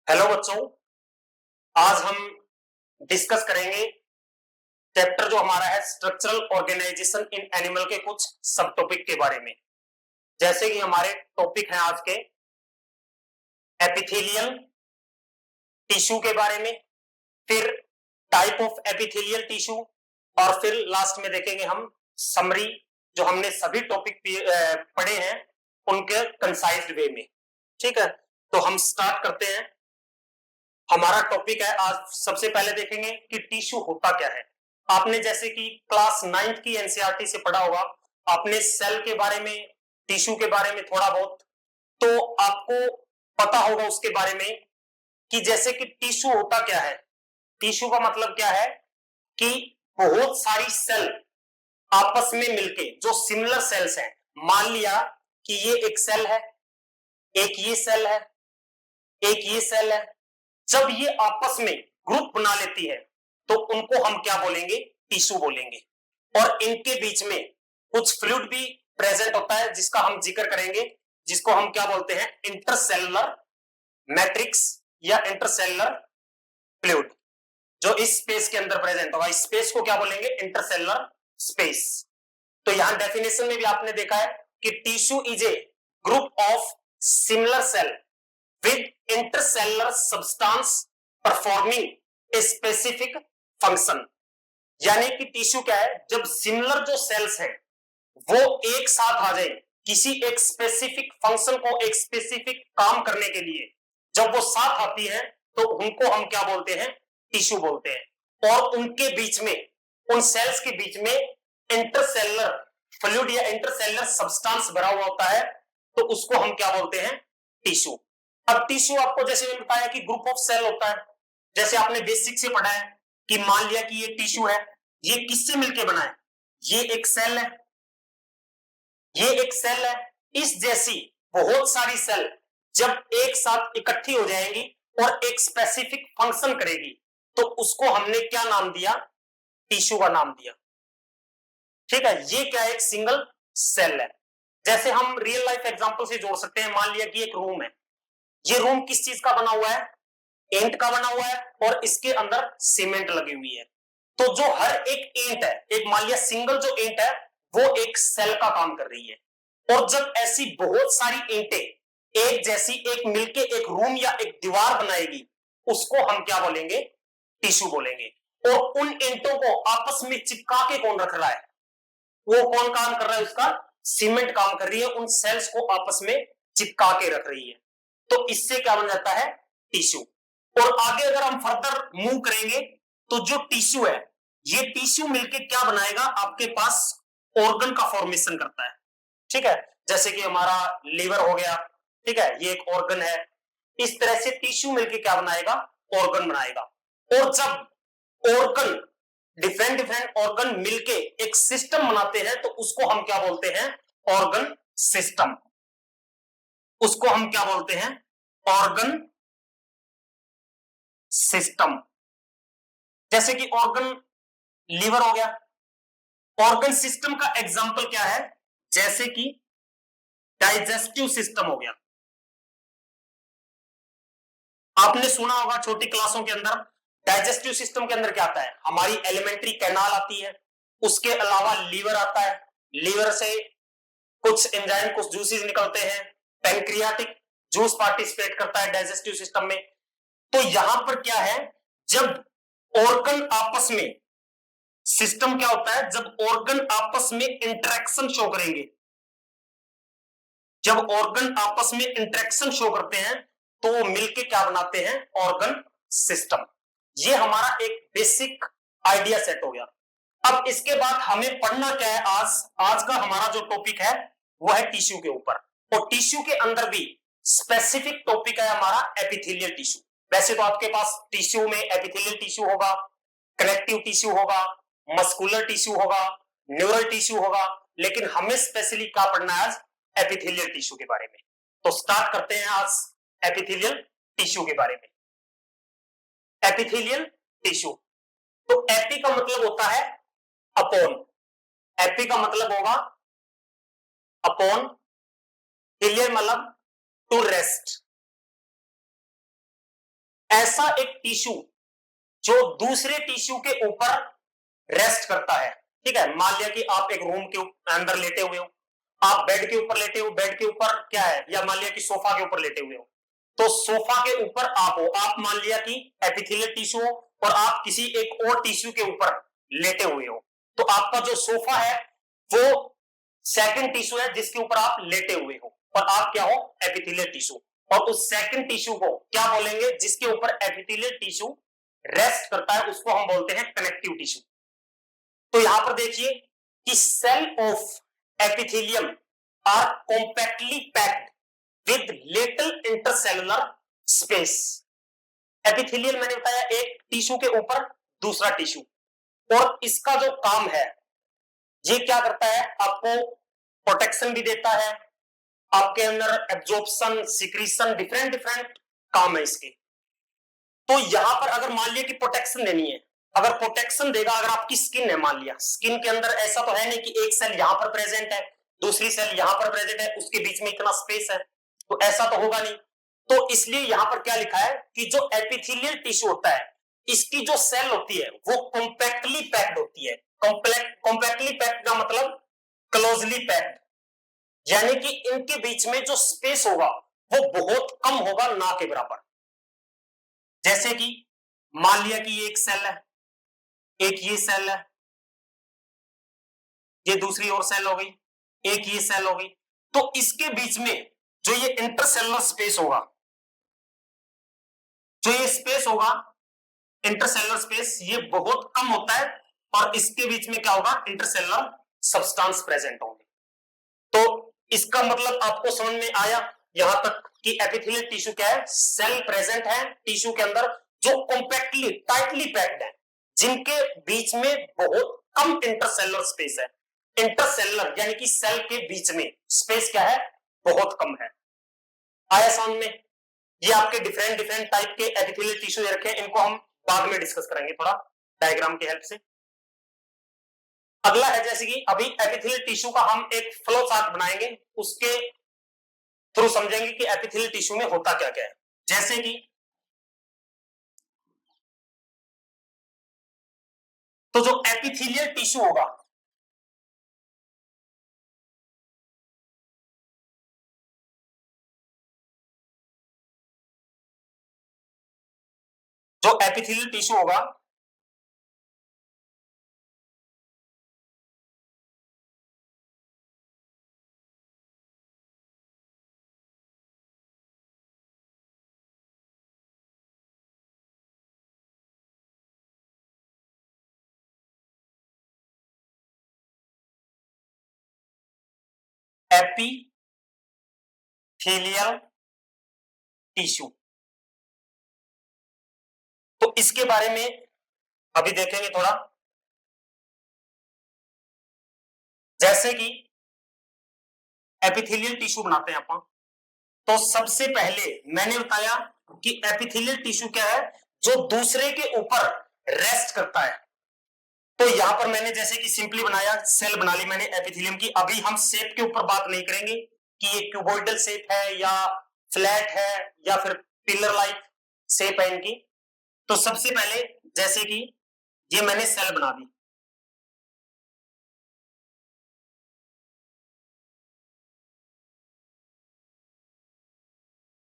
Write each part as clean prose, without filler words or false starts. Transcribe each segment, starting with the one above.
Hello बच्चों, आज हम डिस्कस करेंगे चैप्टर जो हमारा है स्ट्रक्चरल ऑर्गेनाइजेशन इन एनिमल के कुछ सब टॉपिक के बारे में। जैसे कि हमारे टॉपिक हैं आज के एपिथेलियल टिश्यू के बारे में, फिर टाइप ऑफ एपिथेलियल टिश्यू, और फिर लास्ट में देखेंगे हम समरी जो हमने सभी टॉपिक पढ़े हैं उनके कंसाइज्ड वे में। ठीक है, तो हम स्टार्ट करते हैं। हमारा टॉपिक है आज, सबसे पहले देखेंगे कि टिश्यू होता क्या है। आपने जैसे कि क्लास 9th की एनसीईआरटी से पढ़ा होगा, आपने सेल के बारे में, टिश्यू के बारे में थोड़ा बहुत, तो आपको पता होगा उसके बारे में कि जैसे कि टिश्यू होता क्या है। टिश्यू का मतलब क्या है कि बहुत सारी सेल आपस में मिलके जो सिमिलर सेल्स हैं, मान लिया कि ये एक सेल है, एक ये सेल है, एक ये सेल है, जब ये आपस में ग्रुप बना लेती है तो उनको हम क्या बोलेंगे, टिश्यू बोलेंगे। और इनके बीच में कुछ फ्लूइड भी प्रेजेंट होता है जिसका हम जिक्र करेंगे, जिसको हम क्या बोलते हैं, इंटरसेलुलर मैट्रिक्स या इंटरसेलुलर फ्लूइड, जो इस स्पेस के अंदर प्रेजेंट होगा। इस स्पेस को क्या बोलेंगे, इंटरसेलुलर स्पेस। तो यहां डेफिनेशन में भी आपने देखा है कि tissue is a group of similar cell with intercellular substance performing a specific function। यानी कि टिश्यू क्या है, जब सिमिलर जो सेल्स हैं वो एक साथ आ जाए किसी एक स्पेसिफिक फंक्शन को, एक स्पेसिफिक काम करने के लिए, जब वो साथ आती है तो उनको हम क्या बोलते हैं, टिश्यू बोलते हैं। और उनके बीच में, उन सेल्स के बीच में इंटरसेलुलर फ्लूइड या इंटरसेलुलर सब्सटेंस भरा हुआ होता है, तो उसको हम क्या बोलते हैं, टिश्यू। अब टिश्यू आपको जैसे मैंने बताया कि ग्रुप ऑफ सेल होता है, जैसे आपने बेसिक से पढ़ा है कि मान लिया कि ये टिश्यू है, ये किससे मिलके बना है, ये एक सेल है, ये एक सेल है। इस जैसी बहुत सारी सेल जब एक साथ इकट्ठी हो जाएंगी और एक स्पेसिफिक फंक्शन करेगी तो उसको हमने क्या नाम दिया, टिश्यू का नाम दिया। ठीक है, ये क्या है, एक सिंगल सेल है। जैसे हम रियल लाइफ एग्जांपल से जोड़ सकते हैं, मान लिया कि एक रूम है, ये रूम किस चीज का बना हुआ है, ईंट का बना हुआ है, और इसके अंदर सीमेंट लगी हुई है। तो जो हर एक ईंट है, एक मान लिया सिंगल जो ईंट है वो एक सेल का काम कर रही है। और जब ऐसी बहुत सारी ईंटें एक जैसी एक मिलके एक रूम या एक दीवार बनाएगी, उसको हम क्या बोलेंगे, टिश्यू बोलेंगे। और उन ईंटों को आपस में चिपका के कौन रख रहा है, वो कौन काम कर रहा है, उसका सीमेंट काम कर रही है, उन सेल्स को आपस में चिपका के रख रही है। तो इससे क्या बन जाता है, टिश्यू। और आगे अगर हम फर्दर मूव करेंगे तो जो टिश्यू है, ये टिश्यू मिलके क्या बनाएगा, आपके पास ऑर्गन का फॉर्मेशन करता है। ठीक है, जैसे कि हमारा लीवर हो गया, ठीक है, ये एक ऑर्गन है। इस तरह से टिश्यू मिलके क्या बनाएगा, ऑर्गन बनाएगा। और जब ऑर्गन, डिफरेंट डिफरेंट ऑर्गन मिलके एक सिस्टम बनाते हैं तो उसको हम क्या बोलते हैं, ऑर्गन सिस्टम। उसको हम क्या बोलते हैं, ऑर्गन सिस्टम। जैसे कि ऑर्गन लीवर हो गया, ऑर्गन सिस्टम का एग्जांपल क्या है, जैसे कि डाइजेस्टिव सिस्टम हो गया। आपने सुना होगा छोटी क्लासों के अंदर, डाइजेस्टिव सिस्टम के अंदर क्या आता है, हमारी एलिमेंट्री कैनाल आती है, उसके अलावा लीवर आता है, लीवर से कुछ एंजाइम, कुछ जूसेस निकलते हैं, पैंक्रियाटिक जूस पार्टिसिपेट करता है डाइजेस्टिव सिस्टम में। तो यहां पर क्या है, जब ऑर्गन आपस में, सिस्टम क्या होता है, जब ऑर्गन आपस में इंटरेक्शन शो करेंगे, जब ऑर्गन आपस में इंटरेक्शन शो करते हैं तो वो मिलके क्या बनाते हैं, ऑर्गन सिस्टम। ये हमारा एक बेसिक आइडिया सेट हो गया। अब इसके बाद हमें पढ़ना क्या है, आज का हमारा जो टॉपिक है वो है टिश्यू के ऊपर। और टिश्यू के अंदर भी स्पेसिफिक टॉपिक है हमारा एपिथेलियल टिश्यू। वैसे तो आपके पास टिश्यू में एपिथेलियल टिश्यू होगा, कनेक्टिव टिश्यू होगा, मस्कुलर टिश्यू होगा, न्यूरल टिश्यू होगा, लेकिन हमें स्पेशली क्या पढ़ना है आज, एपिथेलियल टिश्यू के बारे में। तो स्टार्ट करते हैं आज एपिथेलियल टिश्यू के बारे में। एपिथेलियल टिश्यू, तो एपी का मतलब होता है अपॉन, एपी का मतलब होगा अपॉन, हिलियर मतलब टू रेस्ट। ऐसा एक टिश्यू जो दूसरे टिश्यू के ऊपर रेस्ट करता है। ठीक है, मान लिया कि आप एक रूम के अंदर लेटे हुए हो, आप बेड के ऊपर लेटे हो, बेड के ऊपर क्या है, या मान लिया कि सोफा के ऊपर लेटे हुए हो, तो सोफा के ऊपर आप हो, आप मान लिया कि एपिथेलियल टिश्यू हो और आप किसी एक और टिश्यू के ऊपर लेटे हुए हो, तो आपका जो सोफा है वो सेकंड टिश्यू है जिसके ऊपर आप लेटे हुए हो, और आप क्या हो, एपिथेलियल टिश्यू। और उस सेकंड टिश्यू को क्या बोलेंगे, जिसके ऊपर एपिथेलियल टिश्यू रेस्ट करता है, उसको हम बोलते हैं कनेक्टिव टिश्यू। तो यहां पर देखिए कि cell of epithelium are compactly packed with little intercellular space. Epithelial मैंने बताया एक टिश्यू के ऊपर दूसरा टिश्यू, और इसका जो काम है ये क्या करता है, आपको प्रोटेक्शन भी देता है, आपके अंदर एब्जॉर्प्शन, सिक्रीशन, डिफरेंट डिफरेंट काम है इसके। तो यहां पर अगर मान लिया कि प्रोटेक्शन देनी है, अगर प्रोटेक्शन देगा, अगर आपकी स्किन है, मान लिया स्किन के अंदर ऐसा तो है नहीं कि एक सेल यहां पर प्रेजेंट है, दूसरी सेल यहां पर प्रेजेंट है, उसके बीच में इतना स्पेस है, तो ऐसा तो होगा नहीं। तो इसलिए यहां पर क्या लिखा है कि जो एपिथेलियल टिश्यू होता है, इसकी जो सेल होती है वो कॉम्पैक्टली पैक्ड होती है। कॉम्पैक्टली पैक्ड का मतलब क्लोजली पैक्ड, यानी कि इनके बीच में जो स्पेस होगा वो बहुत कम होगा, ना के बराबर। जैसे कि मान लिया कि ये एक सेल है, एक ये सेल है, ये दूसरी और सेल हो गई, एक ये सेल हो गई, तो इसके बीच में जो ये इंटरसेलुलर स्पेस होगा, जो ये स्पेस होगा इंटरसेलुलर स्पेस, ये बहुत कम होता है, और इसके बीच में क्या होगा, इंटरसेलुलर सब्सटेंस प्रेजेंट होंगे। तो इसका मतलब आपको समझ में आया यहां तक कि एपिथेलियल टिश्यू क्या है, सेल प्रेजेंट है टिश्यू के अंदर जो कॉम्पैक्टली टाइटली पैक्ड है, जिनके बीच में बहुत कम इंटरसेलुलर स्पेस है। इंटरसेलुलर यानी कि सेल के बीच में स्पेस क्या है, बहुत कम है। आया समझ में? ये आपके डिफरेंट डिफरेंट टाइप के एपिथेलियल टिश्यू रखे हैं, इनको हम बाद में डिस्कस करेंगे थोड़ा डायग्राम की हेल्प से। अगला है जैसे कि अभी एपिथेलियल टिश्यू का हम एक फ्लो चार्ट बनाएंगे, उसके थ्रू समझेंगे कि एपिथेलियल टिश्यू में होता क्या क्या है। जैसे कि तो जो एपिथेलियल टिश्यू होगा, जो एपिथेलियल टिश्यू होगा एपिथेलियल टिश्यू, तो इसके बारे में अभी देखेंगे थोड़ा। जैसे कि एपिथेलियल टिश्यू बनाते हैं अपन, तो सबसे पहले मैंने बताया कि एपिथेलियल टिश्यू क्या है, जो दूसरे के ऊपर रेस्ट करता है। तो यहां पर मैंने जैसे कि सिंपली बनाया, सेल बना ली मैंने एपिथेलियम की। अभी हम शेप के ऊपर बात नहीं करेंगे कि ये क्यूबॉइडल शेप है या फ्लैट है या फिर पिलर लाइक शेप है इनकी। तो सबसे पहले जैसे कि ये मैंने सेल बना दी,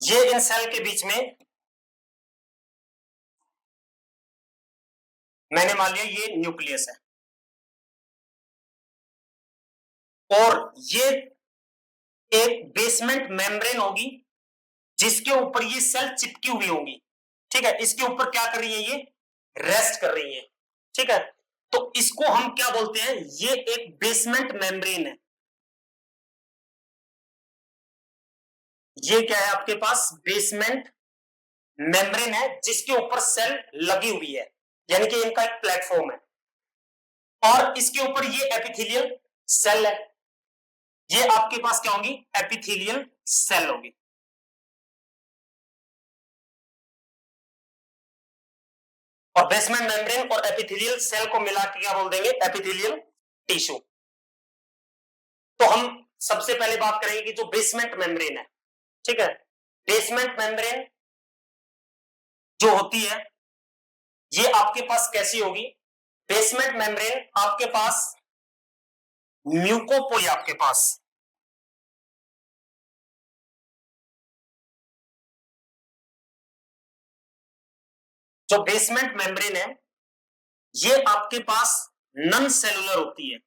ये इन सेल के बीच में मैंने मान लिया ये न्यूक्लियस है, और ये एक बेसमेंट मेम्ब्रेन होगी जिसके ऊपर ये सेल चिपकी हुई होंगी। ठीक है, इसके ऊपर क्या कर रही है, ये रेस्ट कर रही है। ठीक है, तो इसको हम क्या बोलते हैं, ये एक बेसमेंट मेम्ब्रेन है। ये क्या है आपके पास, बेसमेंट मेम्ब्रेन है जिसके ऊपर सेल लगी हुई है, यानी कि इनका एक प्लेटफॉर्म है, और इसके ऊपर ये एपिथेलियल सेल है। ये आपके पास क्या होगी, एपिथेलियल सेल होगी। और बेसमेंट मेम्ब्रेन और एपिथेलियल सेल को मिला के क्या बोल देंगे, एपिथेलियल टिश्यू। तो हम सबसे पहले बात करेंगे कि जो बेसमेंट मेम्ब्रेन है, ठीक है, बेसमेंट मेम्ब्रेन जो होती है ये आपके पास कैसी होगी, बेसमेंट मेम्ब्रेन आपके पास म्यूकोपोली, आपके पास जो बेसमेंट मेम्ब्रेन है ये आपके पास नन सेलुलर होती है,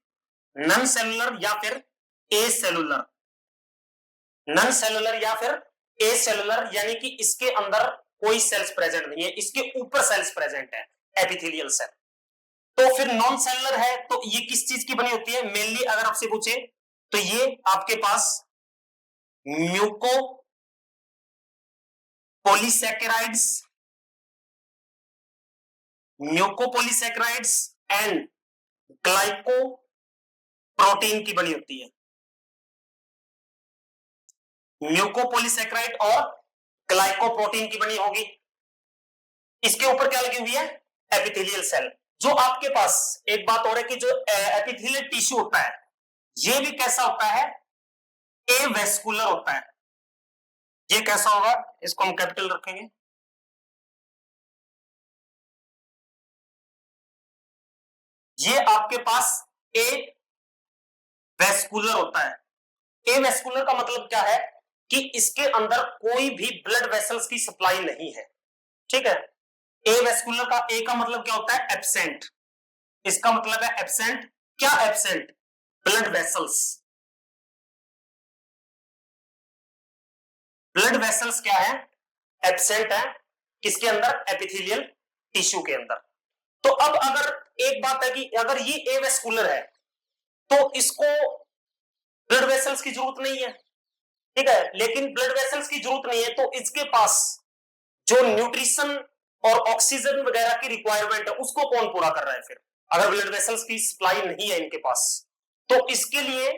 नन सेलुलर या फिर ए सेलुलर, नन सेलुलर या फिर ए सेलुलर, यानी कि इसके अंदर कोई सेल्स प्रेजेंट नहीं है, इसके ऊपर सेल्स प्रेजेंट है, एपिथेलियल सेल। तो फिर नॉन सेलुलर है तो ये किस चीज की बनी होती है, मेनली अगर आपसे पूछे तो ये आपके पास म्यूको पॉलीसैकेराइड्स, म्यूकोपोलीसैकेराइड्स एंड ग्लाइकोप्रोटीन की बनी होती है, म्यूकोपोलीसैकेराइड और ग्लाइकोप्रोटीन की बनी होगी। इसके ऊपर क्या लगी हुई है, एपिथेलियल सेल। जो आपके पास एक बात और है कि जो एपिथेलियल टिश्यू होता है ये भी कैसा होता है, एवेस्कुलर होता है। ये कैसा होगा, इसको हम कैपिटल रखेंगे, ये आपके पास ए वेस्कुलर होता है। ए वेस्कुलर का मतलब क्या है कि इसके अंदर कोई भी ब्लड वेसल्स की सप्लाई नहीं है, ठीक है। ए वेस्कुलर का ए का मतलब क्या होता है, एब्सेंट, इसका मतलब है एब्सेंट। क्या absent, blood vessels. Blood vessels क्या है, एब्सेंट है, किसके अंदर, एपिथेलियल टिश्यू के अंदर। तो अब अगर एक बात है कि अगर ये एवेस्कुलर है तो इसको ब्लड वेसल्स की जरूरत नहीं है, ठीक है, लेकिन ब्लड वेसल्स की जरूरत नहीं है तो इसके पास जो न्यूट्रिशन और ऑक्सीजन वगैरह की रिक्वायरमेंट है उसको कौन पूरा कर रहा है फिर, अगर ब्लड वेसल्स की सप्लाई नहीं है इनके पास। तो इसके लिए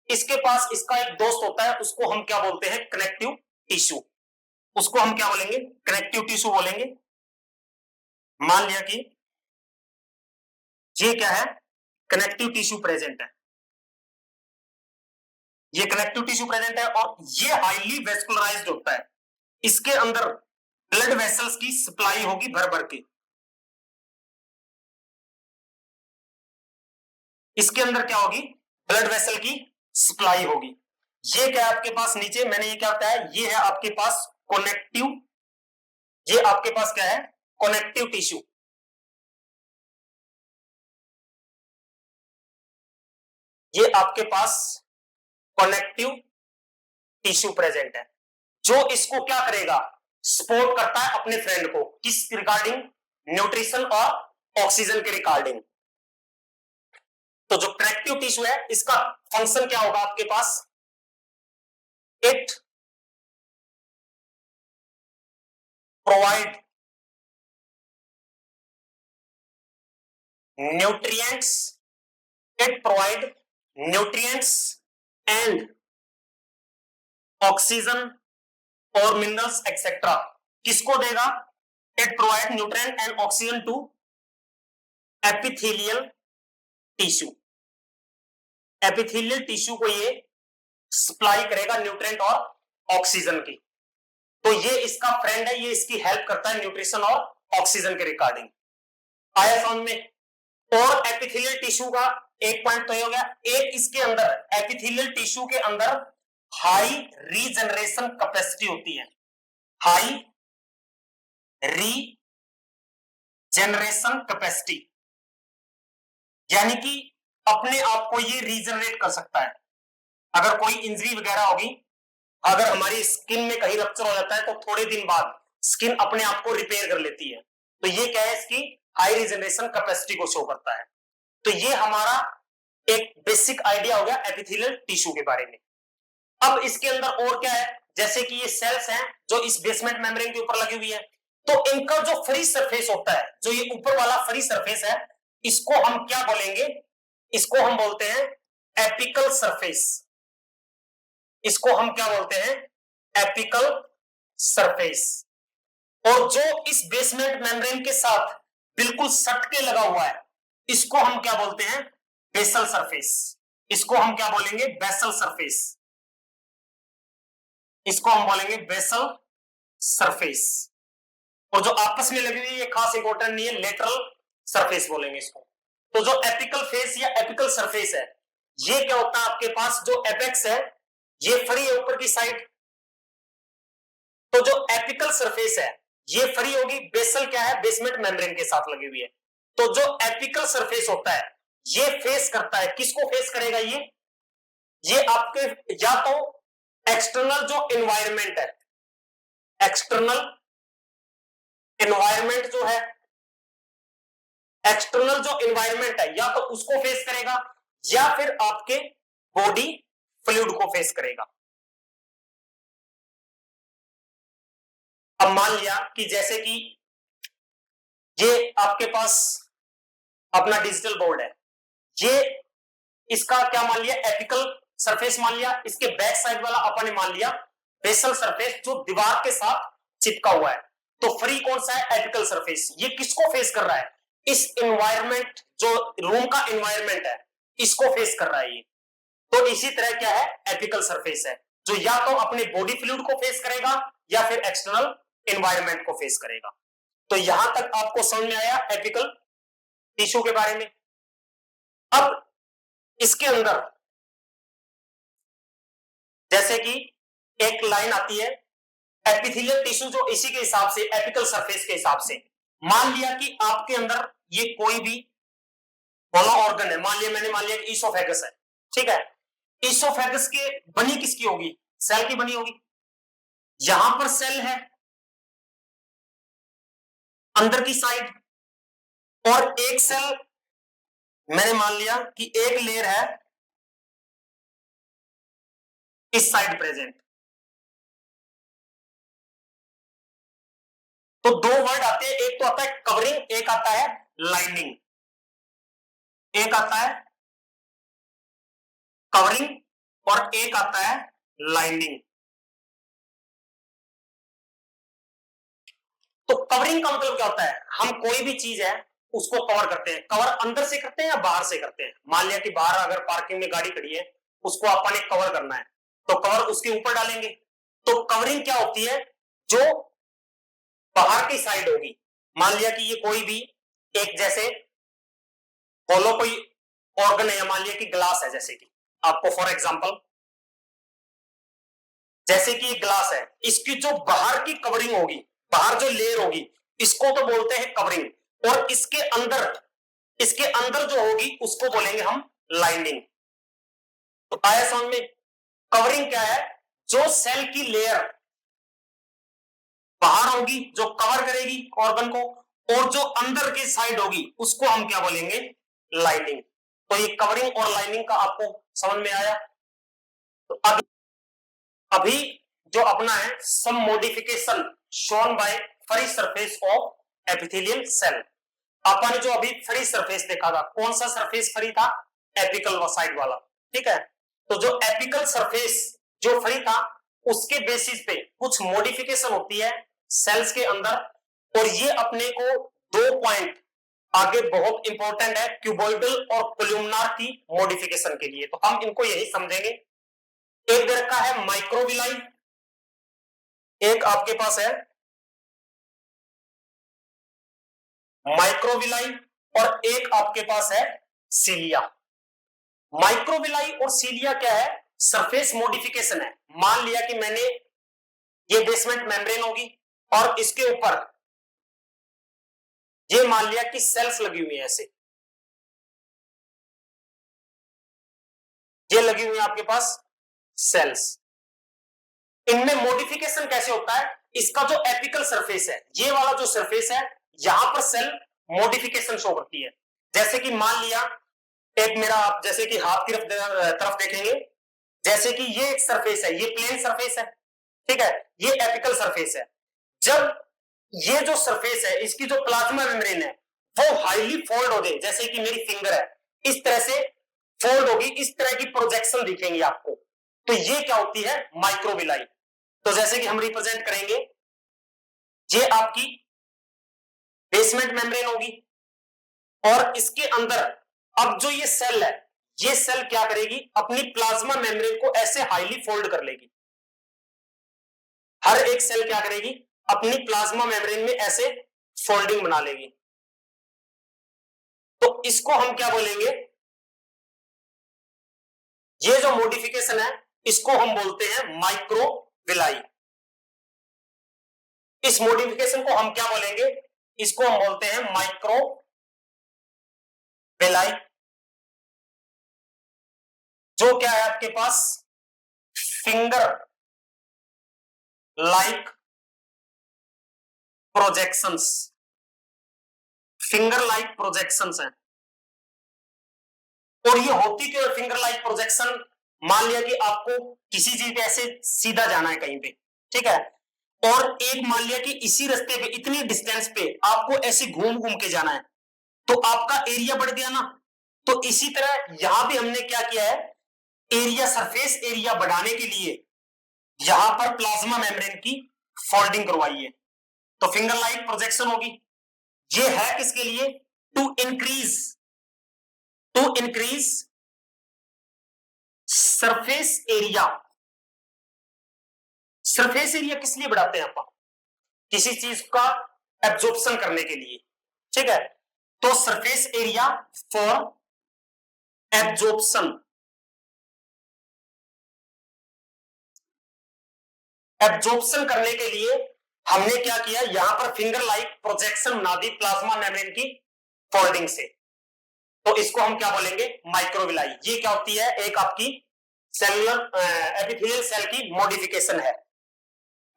इसके पास इसका एक दोस्त होता है, उसको हम क्या बोलते हैं, कनेक्टिव टिश्यू। उसको हम क्या बोलेंगे, कनेक्टिव टिश्यू बोलेंगे। मान लिया कि ये क्या है, कनेक्टिव टिश्यू प्रेजेंट है, ये कनेक्टिव टिश्यू प्रेजेंट है और ये हाईली वेस्कुलराइज्ड होता है, इसके अंदर ब्लड वेसल्स की सप्लाई होगी भर भर के। इसके अंदर क्या होगी, ब्लड वेसल की सप्लाई होगी। ये क्या है आपके पास नीचे, मैंने ये क्या बताया, ये है आपके पास कनेक्टिव, ये आपके पास क्या है, कनेक्टिव टिश्यू। ये आपके पास कनेक्टिव टिश्यू प्रेजेंट है जो इसको क्या करेगा, सपोर्ट करता है अपने फ्रेंड को, किस रिगार्डिंग, न्यूट्रिशन और ऑक्सीजन के रिगार्डिंग। तो जो कनेक्टिव टिश्यू है इसका फंक्शन क्या होगा आपके पास, it provide nutrients, it provide nutrients and oxygen और मिनरल्स एक्सेट्रा। किसको देगा, it provide nutrient and oxygen to epithelial tissue. Epithelial tissue को ये सप्लाई करेगा न्यूट्रिएंट और ऑक्सीजन की। तो ये इसका फ्रेंड है, ये इसकी हेल्प करता है न्यूट्रिशन और ऑक्सीजन के रिगार्डिंग। आया समझ में। और एपिथेलियल टिश्यू का एक पॉइंट तो हो गया, एक इसके अंदर एपिथेलियल टिश्यू के अंदर हाई रीजनरेशन कैपेसिटी होती है, हाई रीजनरेशन कैपेसिटी, यानी कि अपने आप को ये रीजनरेट कर सकता है। अगर कोई इंजरी वगैरह होगी, अगर हमारी स्किन में कहीं रप्चर हो जाता है तो थोड़े दिन बाद स्किन अपने आप को रिपेयर कर लेती है। तो ये क्या है, इसकी हाई रीजनरेशन कैपेसिटी को शो करता है। तो ये हमारा एक बेसिक आइडिया हो गया एपिथेलियल टिश्यू के बारे में। अब इसके अंदर और क्या है, जैसे कि ये सेल्स हैं जो इस बेसमेंट मेम्ब्रेन के ऊपर लगी हुई है, तो इनका जो फ्री सरफेस होता है, जो ये ऊपर वाला फ्री सरफेस है, इसको हम क्या बोलेंगे, इसको हम बोलते हैं एपिकल सरफेस। इसको हम क्या बोलते हैं, एपिकल सरफेस। और जो इस बेसमेंट मेम्ब्रेन के साथ बिल्कुल सट के लगा हुआ है, इसको हम क्या बोलते हैं, बेसल सरफेस। इसको हम क्या बोलेंगे, बेसल सरफेस। इसको हम बोलेंगे बेसल सरफेस। और जो आपस में लगी हुई है ये खास इंपॉर्टेंट नहीं है, लेटरल सरफेस बोलेंगे इसको। तो जो एपिकल फेस या एपिकल सरफेस है, ये क्या होता है आपके पास, जो एपेक्स है ये फ्री है ऊपर की साइड, तो जो एपिकल सरफेस है ये फ्री होगी। बेसल क्या है, बेसमेंट मेम्ब्रेन के साथ लगी हुई है। तो जो एपिकल सरफेस होता है ये फेस करता है, किसको फेस करेगा, ये आपके या तो एक्सटर्नल जो एनवायरनमेंट है, एक्सटर्नल एनवायरनमेंट जो है, एक्सटर्नल जो एनवायरनमेंट है या तो उसको फेस करेगा या फिर आपके बॉडी फ्लूइड को फेस करेगा। अब मान लिया कि जैसे कि ये आपके पास अपना डिजिटल बोर्ड है, ये इसका क्या मान लिया, एपिकल सरफेस मान लिया, इसके बैक साइड वाला अपन ने मान लिया बेसल सरफेस जो दीवार के साथ चिपका हुआ है। तो फ्री कौन सा है, एपिकल सरफेस। ये किसको फेस कर रहा है, इस एनवायरनमेंट जो रूम का एनवायरनमेंट है इसको फेस कर रहा है ये। तो इसी तरह क्या है, एपिकल सरफेस है जो या तो अपने बॉडी फ्लूइड को फेस करेगा या फिर एक्सटर्नल एनवायरनमेंट को फेस करेगा। तो यहां तक आपको समझ में आया एपिकल टिश्यू के बारे में। अब इसके अंदर जैसे कि एक लाइन आती है एपिथेलियल टिश्यू, जो इसी के हिसाब से एपिकल सरफेस के हिसाब से मान लिया कि आपके अंदर ये कोई भी होलो ऑर्गन है, मान लिया कि ईसोफेगस है, ठीक है। ईसोफेगस के बनी किसकी होगी, सेल की बनी होगी। यहां पर सेल है अंदर की साइड, और एक सेल मैंने मान लिया कि एक लेयर है इस साइड प्रेजेंट। तो दो वर्ड आते हैं, एक तो आता है कवरिंग, एक आता है लाइनिंग। एक आता है कवरिंग और एक आता है लाइनिंग। तो कवरिंग का मतलब क्या होता है, हम कोई भी चीज है उसको कवर करते हैं। कवर अंदर से करते हैं या बाहर से करते हैं। मान लिया कि बाहर अगर पार्किंग में गाड़ी खड़ी है उसको अपन ने कवर करना है, तो कवर उसके ऊपर डालेंगे। तो कवरिंग क्या होती है, जो बाहर की साइड होगी। मान लिया कि ये कोई भी एक जैसे होलो कोई ऑर्गन है, या मान लिया कि ग्लास है, जैसे कि आपको फॉर एग्जांपल जैसे कि ग्लास है, इसकी जो बाहर की कवरिंग होगी, बाहर जो लेयर होगी, इसको तो बोलते हैं कवरिंग। और इसके अंदर जो होगी उसको बोलेंगे हम लाइनिंग। तो आया समझ में, कवरिंग क्या है, जो सेल की लेयर बाहर होगी जो कवर करेगी ऑर्गन को, और जो अंदर की साइड होगी उसको हम क्या बोलेंगे, लाइनिंग। तो ये कवरिंग और लाइनिंग का आपको समझ में आया। तो अभी जो अपना है some modification shown by free surface of epithelial cell. अपन ने जो अभी फ्री सरफेस देखा था, कौन सा सरफेस फ्री था, एपिकल साइड वाला, ठीक है। तो जो एपिकल सरफेस जो फ्री था उसके बेसिस पे कुछ मॉडिफिकेशन होती है सेल्स के अंदर, और ये अपने को दो पॉइंट आगे बहुत इंपॉर्टेंट है क्यूबॉइडल और कोलुमनार की मॉडिफिकेशन के लिए। तो हम इनको यही समझेंगे। एक दे रखा है माइक्रोविलाई, एक आपके पास है माइक्रोविलाई, और एक आपके पास है सीलिया। माइक्रोविलाई और सीलिया क्या है, सरफेस मॉडिफिकेशन है। मान लिया कि मैंने ये बेसमेंट मेम्ब्रेन होगी और इसके ऊपर ये मान लिया कि सेल्स लगी हुई है, ऐसे ये लगी हुई है आपके पास सेल्स। इनमें मॉडिफिकेशन कैसे होता है, इसका जो एपिकल सरफेस है, ये वाला जो सरफेस है, यहां पर सेल मॉडिफिकेशन शो करती है। जैसे कि मान लिया एक मेरा, आप जैसे कि हाथ की तरफ देखेंगे, जैसे कि ये एक सरफेस है, ये प्लेन सरफेस है, ठीक है, ये एपिकल सरफेस है। जब ये जो सरफेस है इसकी जो प्लाज्मा मेम्ब्रेन है वो हाईली फोल्ड हो जाए, जैसे कि मेरी फिंगर है इस तरह से फोल्ड होगी, इस तरह की प्रोजेक्शन दिखेंगी आपको, तो ये क्या होती है, माइक्रोविलाई। तो जैसे कि हम रिप्रेजेंट करेंगे, ये आपकी बेसमेंट मेम्ब्रेन होगी और इसके अंदर अब जो ये सेल है, ये सेल क्या करेगी, अपनी प्लाज्मा मेम्ब्रेन को ऐसे हाईली फोल्ड कर लेगी। हर एक सेल क्या करेगी, अपनी प्लाज्मा मेम्ब्रेन में ऐसे फोल्डिंग बना लेगी। तो इसको हम क्या बोलेंगे, ये जो मॉडिफिकेशन है इसको हम बोलते हैं माइक्रोविलाई। इस मॉडिफिकेशन को हम क्या बोलेंगे, इसको हम बोलते हैं माइक्रोविलाई। जो क्या है आपके पास, finger like projections, finger like projections हैं। और ये होती क्यों है फिंगर लाइक प्रोजेक्शन, मान लिया कि आपको किसी चीज पे ऐसे सीधा जाना है कहीं पे, ठीक है, और एक मान लिया कि इसी रास्ते पे इतनी डिस्टेंस पे आपको ऐसे घूम घूम के जाना है, तो आपका एरिया बढ़ गया ना। तो इसी तरह यहां भी हमने क्या किया है, एरिया, सरफेस एरिया बढ़ाने के लिए यहां पर प्लाज्मा मेम्ब्रेन की फोल्डिंग करवाई है। तो फिंगर लाइक प्रोजेक्शन होगी। ये है किसके लिए, to increase surface area. Surface area किस लिए बढ़ाते हैं आप, किसी चीज का एब्जॉर्प्शन करने के लिए, ठीक है। तो surface area for absorption, absorption करने के लिए हमने क्या किया, यहां पर फिंगर लाइक प्रोजेक्शन बना दी प्लाज्मा मेम्ब्रेन की फोल्डिंग से। तो इसको हम क्या बोलेंगे, माइक्रोविलाई। ये क्या होती है, एक आपकी सेलुलर एपिथेलियल सेल की मॉडिफिकेशन है,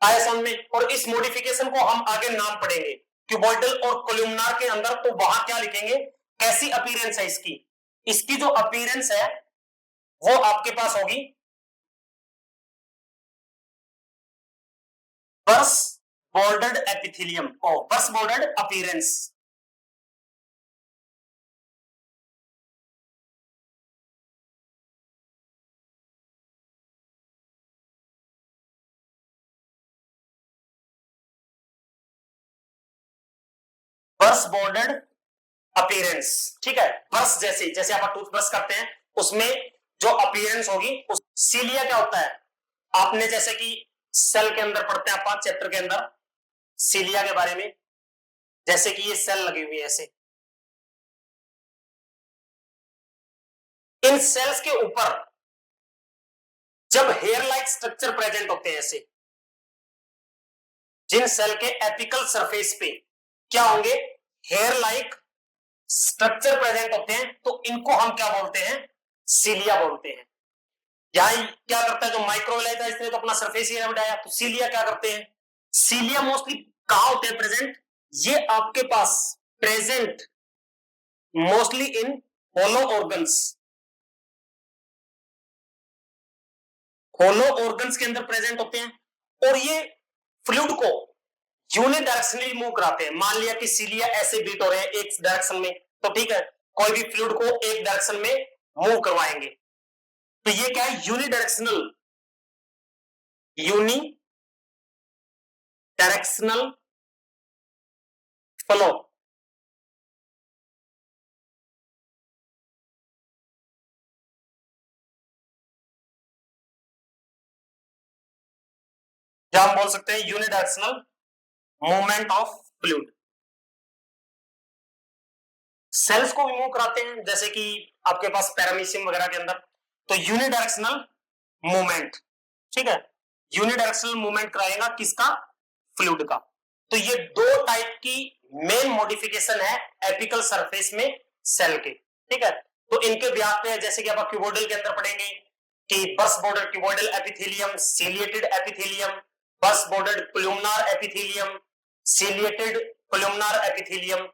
आया समझ में। और इस मॉडिफिकेशन को हम आगे नाम पढ़ेंगे क्यूबॉइडल और कोलुमनार के अंदर, तो वहां क्या लिखेंगे, कैसी अपीयरेंस है इसकी। इसकी जो अपीयरेंस है वो आपके पास होगी बर्स बॉर्डर्ड एपिथेलियम, बर्स बॉर्डर्ड अपीयरेंस। बर्स बॉर्डर्ड अपीयरेंस, ठीक है। ब्रश जैसे जैसे आप टूथब्रश करते हैं उसमें जो अपीयरेंस होगी उस, सीलिया क्या होता है, आपने जैसे कि सेल के अंदर पढ़ते हैं आप चैप्टर के अंदर सीलिया के बारे में, जैसे कि ये सेल लगी हुई है ऐसे, इन सेल्स के ऊपर जब हेयर लाइक स्ट्रक्चर प्रेजेंट होते हैं ऐसे, जिन सेल के एपिकल सरफेस पे क्या होंगे, हेयर लाइक स्ट्रक्चर प्रेजेंट होते हैं, तो इनको हम क्या बोलते हैं, सीलिया बोलते हैं। यहां क्या करता है, जो माइक्रोविलाई था इसने तो अपना सरफेस एरिया बढ़ाया, तो सीलिया क्या करते हैं, सीलिया मोस्टली कहां होते हैं प्रेजेंट, ये आपके पास present mostly in hollow organs, hollow organs के अंदर प्रेजेंट होते हैं। और ये फ्लूइड को यूनिडायरेक्शनली मूव कराते हैं। मान लिया कि सीलिया ऐसे बीट हो रहे हैं एक डायरेक्शन में, तो ठीक है, कोई भी फ्लूइड को एक डायरेक्शन में मूव करवाएंगे, तो ये क्या है, यूनिडायरेक्शनल फ्लो। या हम बोल सकते हैं unidirectional movement of fluid. Cells को भी मूव कराते हैं, जैसे कि आपके पास पैरामीशियम वगैरह के अंदर, तो यूनिडायरेक्शनल मूवमेंट, ठीक है, यूनिडायरेक्शनल मूवमेंट कराएगा किसका, फ्लूइड का। तो ये दो टाइप की मेन मॉडिफिकेशन है एपिकल सरफेस में सेल के, ठीक है। तो इनके व्याप पे जैसे कि आप क्यूबॉइडल के अंदर पढ़ेंगे कि brush border cuboidal epithelium, ciliated epithelium, brush border columnar epithelium, ciliated columnar epithelium.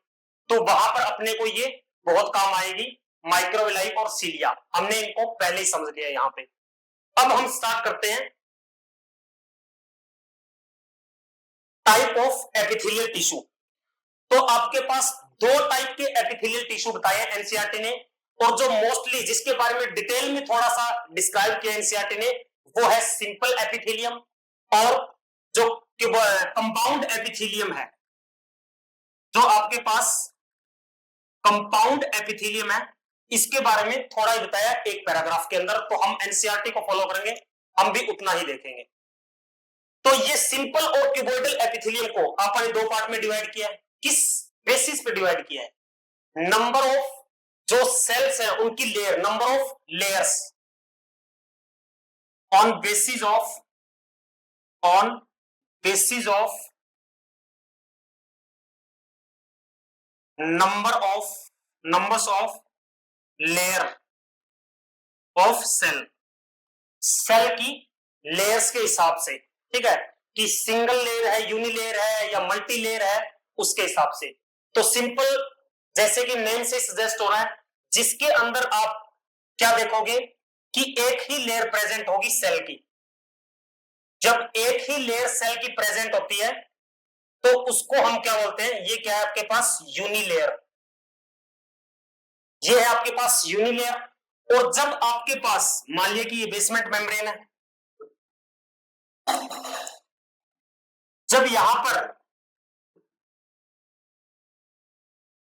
तो वहां पर अपने को ये बहुत काम आएगी, माइक्रोविलाई और सीलिया, हमने इनको पहले ही समझ लिया यहां पे। अब हम स्टार्ट करते हैं टाइप ऑफ एपिथेलियल टिश्यू। तो आपके पास दो टाइप के एपिथेलियल टिश्यू बताए एनसीईआरटी ने, और जो मोस्टली जिसके बारे में डिटेल में थोड़ा सा डिस्क्राइब किया एनसीईआरटी ने, वो है सिंपल एपिथेलियम और जो कंपाउंड एपिथेलियम है। जो आपके पास कंपाउंड एपिथेलियम है, इसके बारे में थोड़ा ही बताया एक पैराग्राफ के अंदर, तो हम एनसीईआरटी को फॉलो करेंगे, हम भी उतना ही देखेंगे। तो ये सिंपल और क्यूबॉइडल एपिथेलियम को आपने दो पार्ट में डिवाइड किया है। किस बेसिस पे डिवाइड किया है? नंबर ऑफ जो सेल्स हैं उनकी layer, number of layers, on basis of numbers of layer of cell की लेयर्स के हिसाब से, ठीक है, कि सिंगल लेयर है, यूनिलेयर है या मल्टी लेयर है, उसके हिसाब से। तो सिंपल, जैसे कि नेम से सजेस्ट हो रहा है, जिसके अंदर आप क्या देखोगे कि एक ही लेयर प्रेजेंट होगी सेल की। जब एक ही लेयर सेल की प्रेजेंट होती है तो उसको हम क्या बोलते हैं? ये क्या है आपके पास? यूनिलेयर। ये है आपके पास यूनिलेयर। और जब आपके पास मान लिया कि ये बेसमेंट मेम्ब्रेन है, जब यहां पर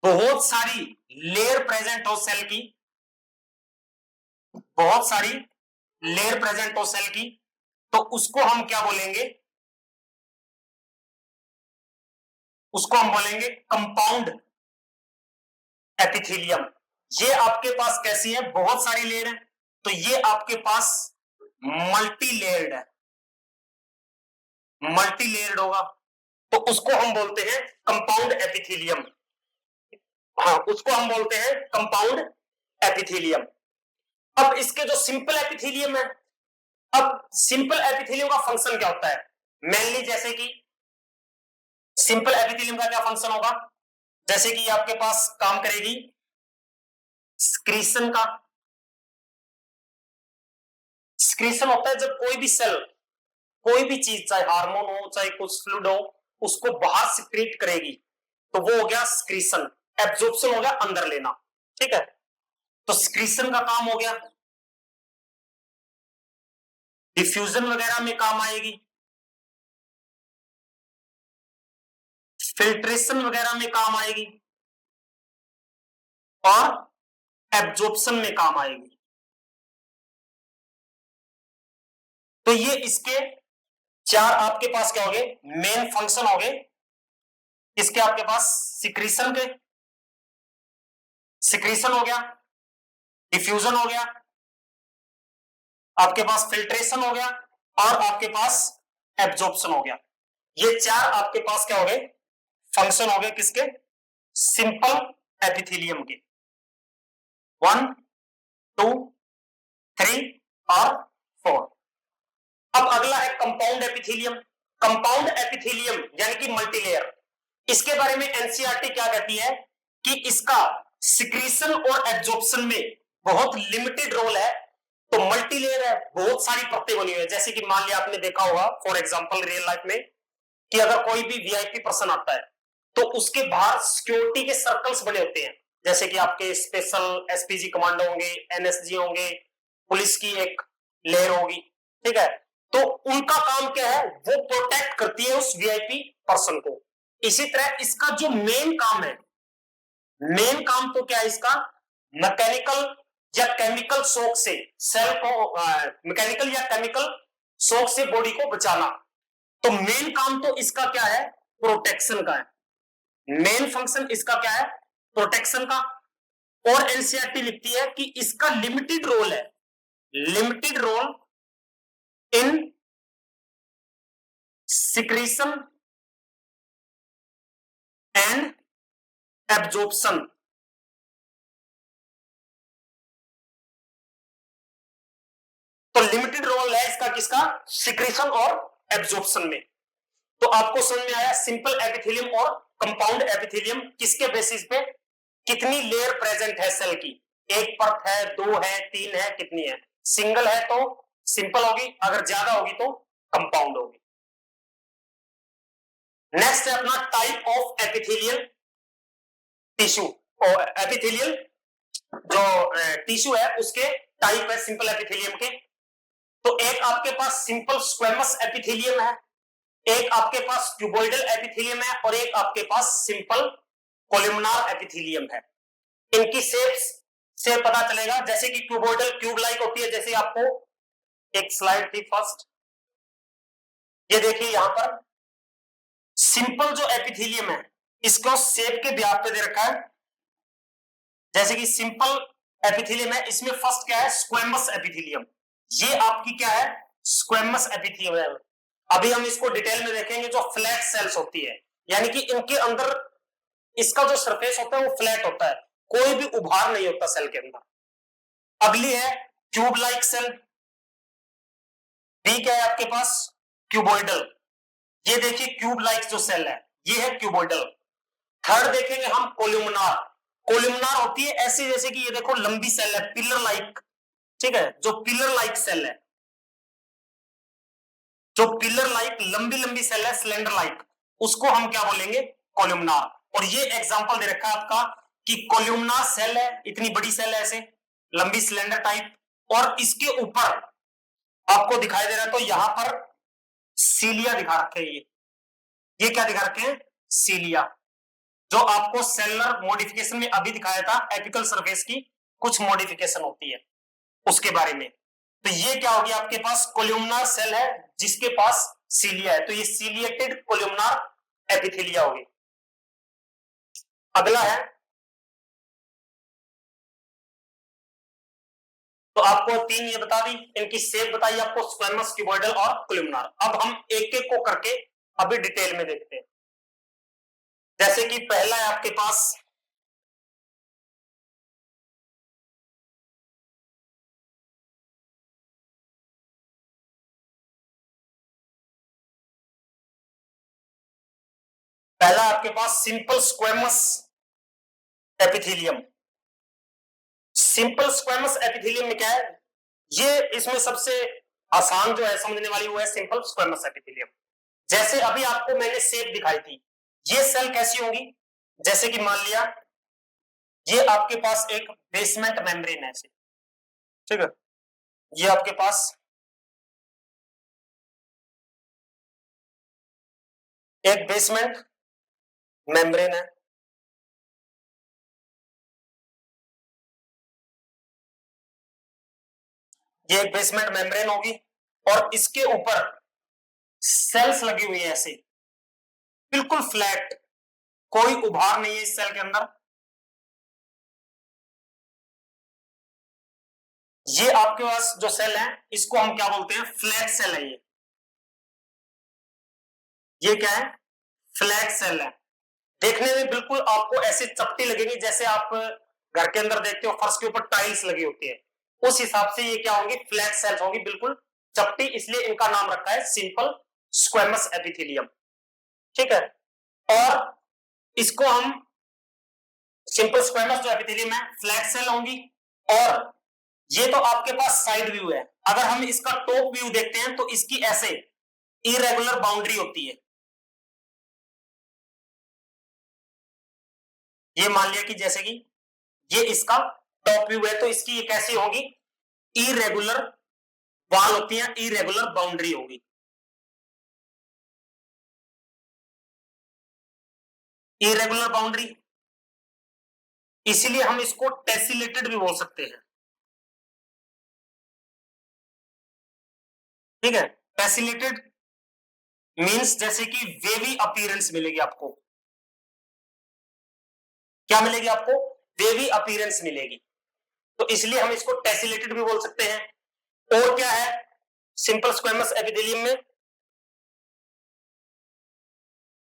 बहुत सारी लेयर प्रेजेंट हो सेल की, बहुत सारी लेयर प्रेजेंट हो सेल की, तो उसको हम क्या बोलेंगे? उसको हम बोलेंगे कंपाउंड एपिथेलियम। ये आपके पास कैसी है? बहुत सारी लेयर है, तो ये आपके पास मल्टी लेयर्ड है, मल्टी लेयर्ड होगा, तो उसको हम बोलते हैं कंपाउंड एपिथेलियम। हाँ, उसको हम बोलते हैं कंपाउंड एपिथेलियम। अब इसके जो सिंपल एपिथेलियम है, अब सिंपल एपिथेलियम का फंक्शन क्या होता है? मेनली जैसे कि सिंपल एपिथेलियम का क्या फंक्शन होगा? जैसे कि आपके पास काम करेगी स्क्रीशन का। स्क्रीशन होता है जब कोई भी सेल, कोई भी चीज, चाहे हार्मोन हो चाहे कुछ फ्लूइड हो, उसको बाहर सिक्रीट करेगी, तो वो हो गया स्क्रीशन। एब्जॉर्प्शन हो गया अंदर लेना, ठीक है। तो स्क्रीशन का काम हो गया, डिफ्यूजन वगैरह में काम आएगी, फिल्ट्रेशन वगैरह में काम आएगी, और एब्जॉर्प्शन में काम आएगी। तो ये इसके चार आपके पास क्या हो गए? मेन फंक्शन हो गए। इसके आपके पास सिक्रीशन के, सिक्रीशन हो गया, डिफ्यूजन हो गया, आपके पास फिल्ट्रेशन हो गया, और आपके पास एब्जॉर्प्शन हो गया। ये चार आपके पास क्या हो गए? फंक्शन हो गए किसके? सिंपल एपिथेलियम के। 1, 2, 3 और 4। अब अगला है कंपाउंड एपिथेलियम। कंपाउंड एपिथेलियम यानी कि मल्टीलेयर, इसके बारे में एनसीईआरटी क्या कहती है कि इसका सिक्रीशन और एब्जॉर्प्शन में बहुत लिमिटेड रोल है। तो मल्टीलेयर है, बहुत सारी परतें बनी हुई है। जैसे कि मान लिया आपने देखा होगा फॉर एग्जांपल रियल लाइफ में कि अगर कोई भी वीआईपी पर्सन आता है तो उसके बाहर सिक्योरिटी के सर्कल्स बने होते हैं, जैसे कि आपके स्पेशल एसपीजी कमांडो होंगे, एनएसजी होंगे, पुलिस की एक लेयर होगी, ठीक है। तो उनका काम क्या है? वो प्रोटेक्ट करती है उस वीआईपी पर्सन को। इसी तरह इसका जो मेन काम है, मेन काम तो क्या है इसका? मैकेनिकल या केमिकल शॉक से सेल को, मैकेनिकल या केमिकल शॉक से बॉडी को बचाना। तो मेन काम तो इसका क्या है? प्रोटेक्शन का है। मेन फंक्शन इसका क्या है? प्रोटेक्शन का। और एनसीईआरटी लिखती है कि इसका लिमिटेड रोल है, limited role in secretion and absorption. तो लिमिटेड रोल है इसका किसका? सिक्रीशन और एब्जॉर्प्शन में। तो आपको समझ में आया सिंपल एपिथेलियम और कंपाउंड एपिथेलियम किसके बेसिस पे, कितनी लेयर प्रेजेंट है सेल की? एक परत है, दो है, तीन है, कितनी है? सिंगल है तो सिंपल होगी, अगर ज्यादा होगी तो कंपाउंड होगी। नेक्स्ट है अपना टाइप ऑफ एपिथेलियल टिश्यू। और एपिथेलियल जो टिश्यू है उसके टाइप है सिंपल एपिथेलियम के। तो एक आपके पास सिंपल स्क्वेमस एपिथेलियम है, एक आपके पास क्यूबॉइडल एपिथेलियम है, और एक आपके पास सिंपल कोलुमनार एपिथेलियम है। इनकी शेप्स से पता चलेगा, जैसे कि क्यूब लाइक होती है, जैसे आपको एक स्लाइड थी फर्स्ट, ये देखिए यहां पर सिंपल जो एपिथेलियम है इसको शेप के ब्याज पे दे रखा है, जैसे कि सिंपल एपिथेलियम है, इसमें फर्स्ट क्या है, स्क्वेमस एपिथेलियम। ये आपकी क्या है, स्क्वेमस एपिथेलियम है। अभी हम इसको डिटेल में देखेंगे। जो फ्लैट सेल्स होती है, यानी कि इनके अंदर इसका जो सरफेस होता है वो फ्लैट होता है, कोई भी उभार नहीं होता सेल के अंदर। अगली है क्यूब लाइक सेल। बी क्या है आपके पास, क्यूबोइडल। ये देखिए क्यूब लाइक जो सेल है ये है क्यूबोइडल। थर्ड देखेंगे हम कोल्यूमनार। कोल्यूमनार होती है ऐसी, जैसे कि ये देखो लंबी सेल है, पिलर लाइक, ठीक है, जो पिलर लाइक सेल है, जो पिलर लाइक लंबी लंबी सेल है, सिलेंडर लाइक, उसको हम क्या बोलेंगे, कोल्यूमनार। और ये एग्जांपल दे रखा है आपका कि कोल्यूमनार सेल है, इतनी बड़ी सेल है ऐसे लंबी सिलेंडर टाइप, और इसके ऊपर आपको दिखाई दे रहा है, तो यहां पर सीलिया दिखा रखे हैं। ये क्या दिखा रखे हैं, सीलिया, जो आपको सेलुलर मॉडिफिकेशन में अभी दिखाया था, एपिकल सरफेस की कुछ मॉडिफिकेशन होती है उसके बारे में। तो ये क्या होगी, आपके पास कोल्यूमनार सेल है जिसके पास सीलिया है, तो ये सीलिएटेड कोल्यूमनार एपिथेलिया होगी। अगला है, तो आपको तीन ये बता दी, इनकी शेप बताइए आपको, स्क्वेमस, क्यूबॉइडल और कोल्यूमनार। अब हम एक एक को करके अभी डिटेल में देखते हैं। जैसे कि पहला है आपके पास simple squamous epithelium. Simple squamous epithelium में क्या है, ये इसमें सबसे आसान जो है समझने वाली वो है सिंपल स्क्वेमस एपिथेलियम। जैसे अभी आपको मैंने शेप दिखाई थी, ये सेल कैसी होगी, जैसे कि मान लिया ये आपके पास एक बेसमेंट मेम्ब्रेन है, ठीक है, ये आपके पास एक बेसमेंट मेम्ब्रेन है, ये एक बेसमेंट मेम्ब्रेन होगी, और इसके ऊपर सेल्स लगी हुई है ऐसे बिल्कुल फ्लैट, कोई उभार नहीं है इस सेल के अंदर। ये आपके पास जो सेल है इसको हम क्या बोलते हैं, फ्लैट सेल है। ये क्या है, फ्लैट सेल है। देखने में बिल्कुल आपको ऐसे चपटी लगेगी, जैसे आप घर के अंदर देखते हो फर्श के ऊपर टाइल्स लगी होती है, उस हिसाब से ये क्या होंगी, फ्लैट सेल्स होंगी, बिल्कुल चपटी, इसलिए इनका नाम रखा है सिंपल स्क्वेमस एपिथेलियम, ठीक है। और इसको हम सिंपल स्क्वेमस जो एपिथेलियम है, फ्लैट सेल होंगी। और ये तो आपके पास साइड व्यू है, अगर हम इसका टॉप व्यू देखते हैं तो इसकी ऐसे इरेगुलर बाउंड्री होती है। ये मान लिया कि जैसे कि ये इसका टॉप व्यू है, तो इसकी ये कैसी होगी, इरेगुलर वॉल होती है, इरेगुलर बाउंड्री होगी, इरेगुलर बाउंड्री। इसीलिए हम इसको टेसिलेटेड भी बोल सकते हैं, ठीक है। टेसिलेटेड मींस जैसे कि वेवी अपीयरेंस मिलेगी आपको, क्या मिलेगी आपको, वेवी अपीयरेंस मिलेगी, तो इसलिए हम इसको टेसिलेटेड भी बोल सकते हैं। और क्या है सिंपल स्क्वेमस एपिथेलियम में,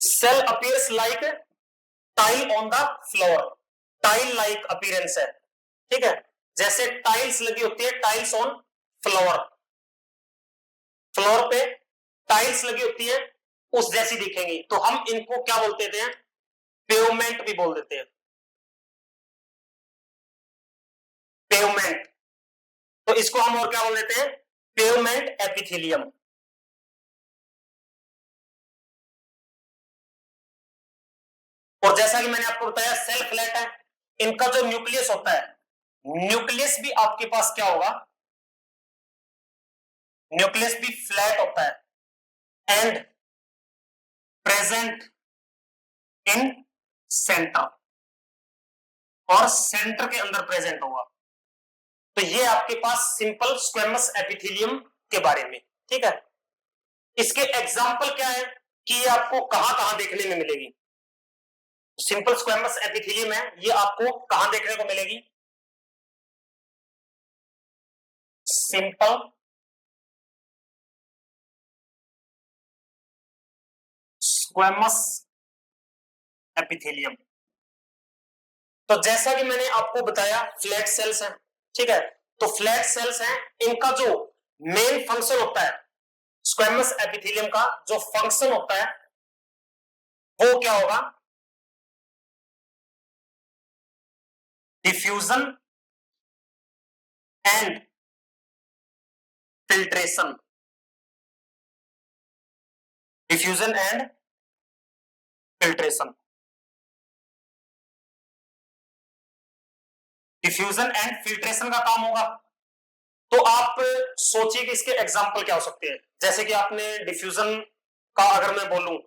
cell appears like tile on the floor, tile like appearance है, ठीक है, जैसे टाइल्स लगी होती है, टाइल्स ऑन फ्लोर, फ्लोर पे टाइल्स लगी होती है उस जैसी दिखेंगी, तो हम इनको क्या बोलते थे, पेवमेंट भी बोल देते हैं, पेवमेंट। तो इसको हम और क्या बोल देते हैं, पेवमेंट एपिथेलियम। और जैसा कि मैंने आपको बताया सेल फ्लैट है, इनका जो न्यूक्लियस होता है, न्यूक्लियस भी आपके पास क्या होगा, न्यूक्लियस भी फ्लैट होता है एंड प्रेजेंट इन सेंटर, और सेंटर के अंदर प्रेजेंट होगा। तो ये आपके पास सिंपल स्क्वेमस एपिथेलियम के बारे में, ठीक है। इसके एग्जाम्पल क्या है कि ये आपको कहां कहां देखने में मिलेगी? सिंपल स्क्वेमस एपिथेलियम है, ये आपको कहां देखने को मिलेगी? Simple squamous epithelium. तो जैसा कि मैंने आपको बताया फ्लैट सेल्स हैं, ठीक है, तो फ्लैट सेल्स हैं, इनका जो मेन फंक्शन होता है स्क्वेमस एपिथेलियम का, जो फंक्शन होता है वो क्या होगा? Diffusion and filtration. Diffusion and filtration. Diffusion and filtration का काम होगा। तो आप सोचिए कि इसके एग्जाम्पल क्या हो सकते हैं। जैसे कि आपने डिफ्यूजन का अगर मैं बोलूं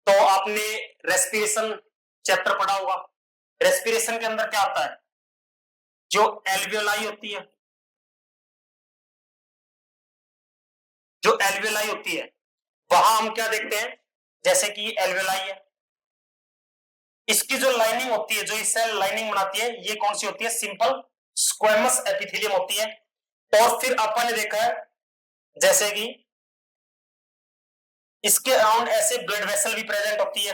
तो आपने रेस्पिरेशन चैप्टर पढ़ा होगा। रेस्पिरेशन के अंदर क्या आता है? जो एल्वियोलाई होती है, जो एल्वियोलाई होती है वहां हम क्या देखते हैं? जैसे कि एल्वियोलाई है, इसकी जो लाइनिंग होती है, जो इस सेल लाइनिंग बनाती है, ये कौन सी होती है? सिंपल स्क्वेमस एपिथेलियम होती है। और फिर अपन ने देखा है जैसे कि इसके अराउंड ऐसे ब्लड वेसल भी प्रेजेंट होती है।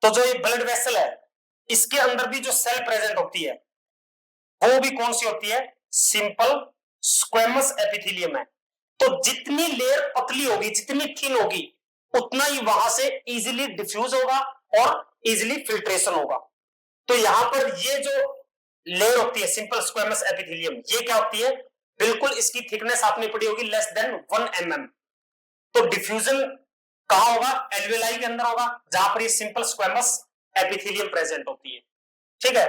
तो जो ये ब्लड वेसल है इसके अंदर भी जो सेल प्रेजेंट होती है वो भी कौन सी होती है? सिंपल स्क्वेमस एपिथेलियम है। तो जितनी लेयर पतली होगी, जितनी थिन होगी, उतना ही वहां से इजीली डिफ्यूज होगा और इजीली फिल्ट्रेशन होगा। तो यहां पर ये जो लेयर होती है सिंपल स्क्वेमस एपिथेलियम, ये क्या होती है? बिल्कुल इसकी थिकनेस आपने पढ़ी होगी लेस देन 1 mm। तो डिफ्यूजन कहां होगा? एल्वियोलाई के अंदर होगा, जहां पर ये सिंपल स्क्वेमस एपिथेलियम प्रेजेंट होती है। ठीक है,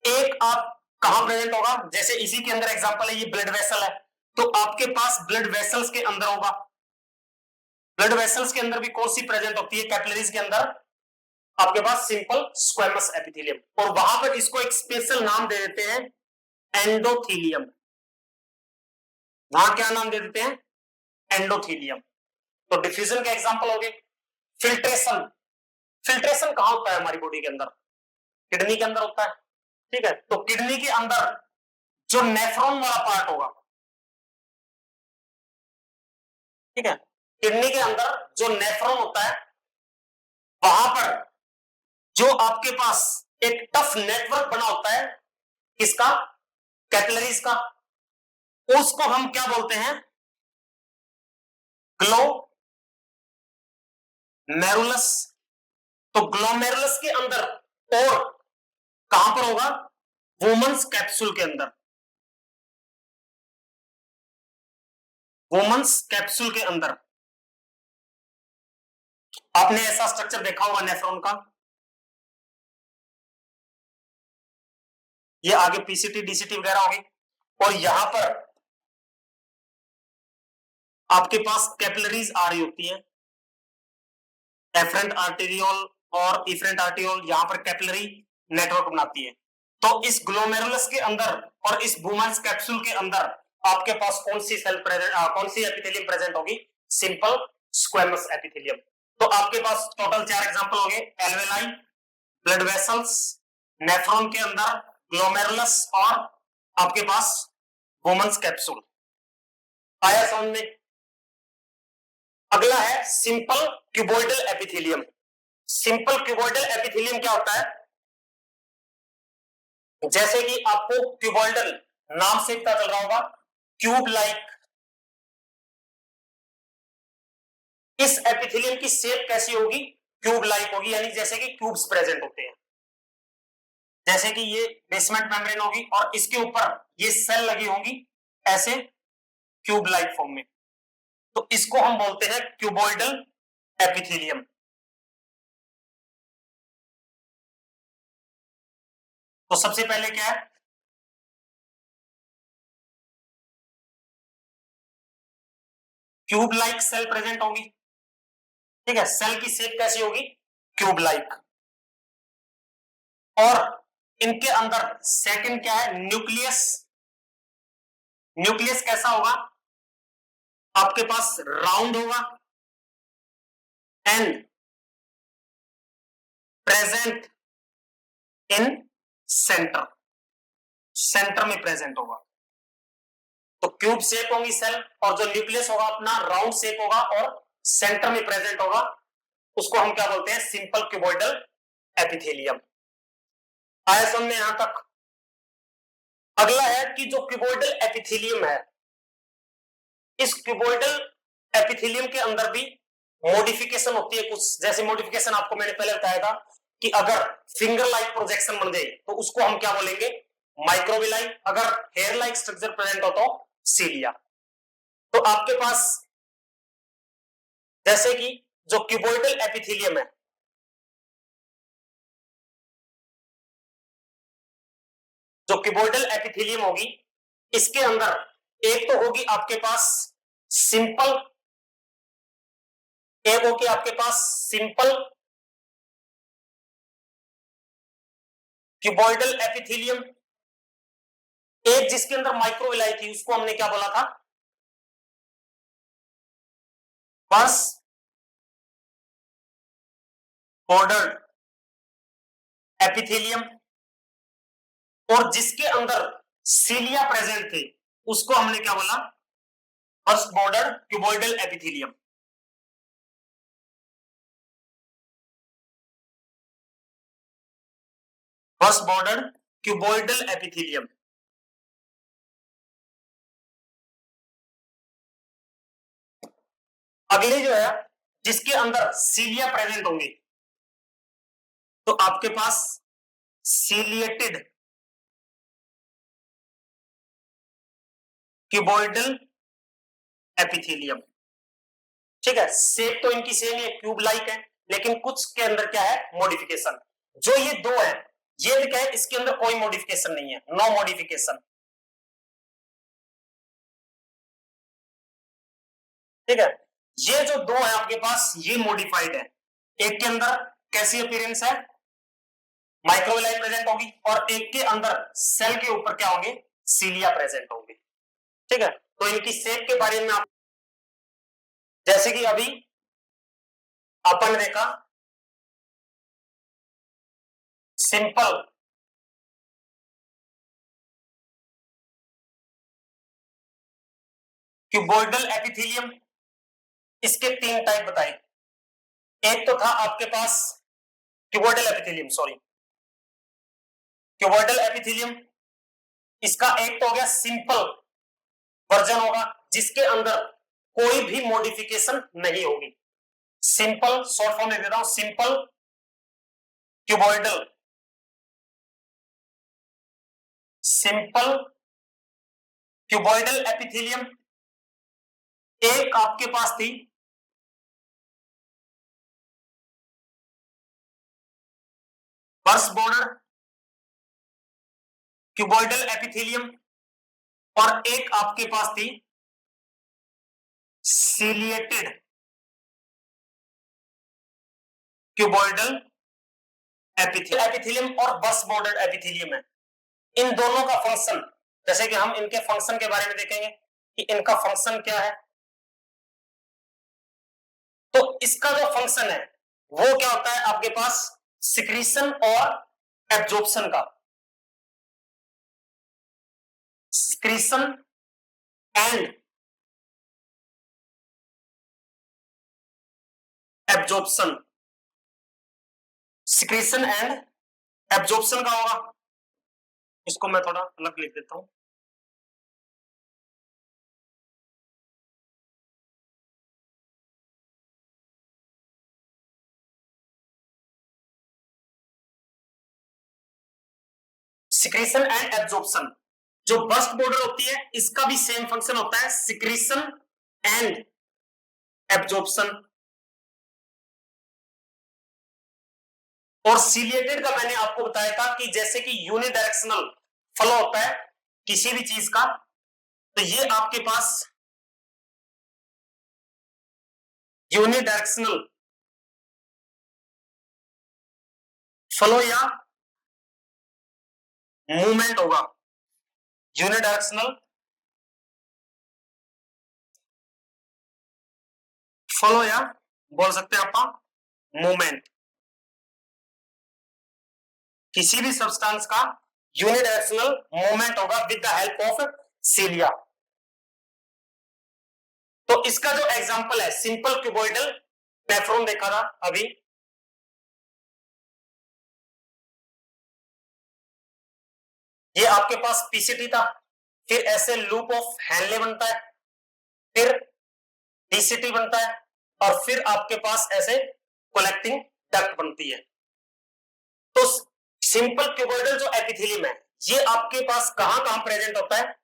एक आप कहां प्रेजेंट होगा? जैसे इसी के अंदर एग्जांपल है, ये ब्लड वेसल है, तो आपके पास ब्लड वेसल्स के अंदर होगा। ब्लड वेसल्स के अंदर भी कौन सी प्रेजेंट होती है? कैपिलरीज के अंदर आपके पास सिंपल स्क्वेमस एपिथेलियम, और वहां पर इसको एक स्पेशल नाम दे देते हैं एंडोथेलियम। वहां क्या नाम दे देते हैं? एंडोथेलियम। तो डिफ्यूजन के एग्जांपल हो गए। फिल्ट्रेशन, फिल्ट्रेशन कहां होता है हमारी बॉडी के अंदर? किडनी के अंदर होता है। ठीक है, तो किडनी के अंदर जो नेफ्रॉन वाला पार्ट होगा, ठीक है, किडनी के अंदर जो नेफ्रॉन होता है वहां पर जो आपके पास एक टफ नेटवर्क बना होता है, किसका? कैपिलरीज का। उसको हम क्या बोलते हैं? ग्लोमेरुलस। तो ग्लोमेरुलस के अंदर और कहां पर होगा? वुमेन्स कैप्सूल के अंदर। वुमेन्स कैप्सूल के अंदर आपने ऐसा स्ट्रक्चर देखा होगा नेफ्रॉन का। ये आगे पीसीटी डीसीटी वगैरह होगी, और यहां पर आपके पास कैपिलरीज आ रही होती है, एफरेंट आर्टेरियोल और इफरेंट आर्टेरियोल, यहां पर कैपिलरी नेटवर्क बनाती है। तो इस ग्लोमेरुलस के अंदर और इस वुमेन्स कैप्सूल के अंदर आपके पास कौन सी सेल प्रेजेंट, कौन सी एपिथेलियम प्रेजेंट होगी? Simple squamous epithelium. तो आपके पास टोटल 4 एग्जांपल हो गए, एल्वेलाई, ब्लड वेसल्स, नेफ्रॉन के अंदर ग्लोमेरुलस, और आपके पास वुमेन्स कैप्सूल। आया समझ में? अगला है simple cuboidal epithelium. Simple cuboidal epithelium क्या होता है? जैसे कि आपको क्यूबॉइडल नाम से पता चल रहा होगा, क्यूब लाइक। इस एपिथेलियम की शेप कैसी होगी? क्यूब लाइक होगी, यानी जैसे कि क्यूब्स प्रेजेंट होते हैं। जैसे कि ये बेसमेंट मेम्ब्रेन होगी और इसके ऊपर ये सेल लगी होंगी ऐसे क्यूब लाइक फॉर्म में, तो इसको हम बोलते हैं क्यूबॉइडल एपिथेलियम। तो सबसे पहले क्या है? क्यूब लाइक सेल प्रेजेंट होगी। ठीक है, सेल की शेप कैसी होगी? Cube like. और इनके अंदर सेकंड क्या है? न्यूक्लियस। न्यूक्लियस कैसा होगा? आपके पास राउंड होगा and present in centre, centre में प्रेजेंट होगा। तो क्यूब शेप होंगी सेल, और जो न्यूक्लियस होगा अपना राउंड शेप होगा और सेंटर में प्रेजेंट होगा, उसको हम क्या बोलते हैं? Simple cuboidal epithelium. आया समझ में यहां तक? अगला है कि जो क्यूबॉइडल एपिथेलियम है, इस क्यूबॉइडल एपिथेलियम के अंदर भी मॉडिफिकेशन होती है कुछ। जैसे मॉडिफिकेशन आपको मैंने पहले बताया था कि अगर फिंगर लाइक प्रोजेक्शन बन जाए तो उसको हम क्या बोलेंगे? माइक्रोविलाई। अगर हेयर लाइक स्ट्रक्चर प्रेजेंट हो तो सीलिया। तो आपके पास जैसे कि जो क्यूबॉइडल एपिथेलियम है, जो क्यूबॉइडल एपिथेलियम होगी, इसके अंदर एक तो होगी आपके पास सिंपल, एक होगी आपके पास सिंपल क्यूबॉइडल एपिथेलियम, एक जिसके अंदर माइक्रोविलाई थी, उसको हमने क्या बोला था? बस बॉर्डर्ड एपिथेलियम, और जिसके अंदर सीलिया प्रेजेंट थे, उसको हमने क्या बोला? बस बॉर्डर्ड क्यूबॉइडल एपिथेलियम। बस बॉर्डर्ड क्यूबॉइडल एपिथेलियम। अगले जो है जिसके अंदर सीलिया प्रेजेंट होंगे, तो आपके पास सीलिएटेड क्यूबॉइडल एपिथेलियम। ठीक है, शेप तो इनकी सेम है, क्यूब लाइक है, लेकिन कुछ के अंदर क्या है? मॉडिफिकेशन। जो ये दो है, ये क्या है? इसके अंदर कोई मॉडिफिकेशन नहीं है, नो मॉडिफिकेशन। ठीक है, ये जो दो है आपके पास, ये मॉडिफाइड है। एक के अंदर कैसी अपीयरेंस है? माइक्रोविलाई प्रेजेंट होगी, और एक के अंदर सेल के ऊपर क्या होंगे? सीलिया प्रेजेंट होंगे। ठीक है, तो इनकी शेप के बारे में आप, जैसे कि अभी अपन ने देखा सिंपल क्यूबॉइडल एपिथेलियम, इसके तीन टाइप बताए। एक तो था आपके पास cuboidal epithelium, sorry, cuboidal epithelium, इसका एक तो हो गया सिंपल वर्जन होगा, जिसके अंदर कोई भी मॉडिफिकेशन नहीं होगी। सिंपल, शॉर्ट फॉर्म में दे रहा हूं, simple cuboidal, simple cuboidal epithelium. एक आपके पास थी बर्स्ट बॉर्डर क्यूबॉइडल एपिथेलियम, और एक आपके पास थी सीलिएटेड क्यूबॉइडल एपिथेलियम और बस बॉर्डर एपिथेलियम है। इन दोनों का फंक्शन, जैसे कि हम इनके फंक्शन के बारे में देखेंगे कि इनका फंक्शन क्या है। तो इसका जो फंक्शन है वो क्या होता है आपके पास? सिक्रीशन और एब्जॉर्प्शन का। Secretion and absorption, secretion and absorption का होगा। इसको मैं थोड़ा अलग लिख देता हूं। सिक्रीशन एंड एब्जॉर्प्शन, जो बस्ट बॉर्डर होती है, इसका भी सेम फंक्शन होता है, सिक्रीशन एंड एब्जॉर्प्शन। और सीलिएटेड का मैंने आपको बताया था कि जैसे कि यूनिडायरेक्शनल फ्लो होता है किसी भी चीज का, तो ये आपके पास यूनिडायरेक्शनल फ्लो या मूवमेंट होगा। यूनिडायरेक्शनल फ्लो या बोल सकते हैं आप मूवमेंट, किसी भी सब्सटेंस का यूनिडायरेक्शनल मूवमेंट होगा विद द हेल्प ऑफ सीलिया। तो इसका जो एग्जांपल है सिंपल क्यूबॉइडल नेफ्रॉन देखा था अभी, ये आपके पास पीसीटी था, फिर ऐसे लूप ऑफ हेनले बनता है, फिर डीसीटी बनता है, और फिर आपके पास ऐसे कलेक्टिंग डक्ट बनती है। तो सिंपल क्यूबॉइडल जो एपिथेलियम है ये आपके पास कहां कहां प्रेजेंट होता है?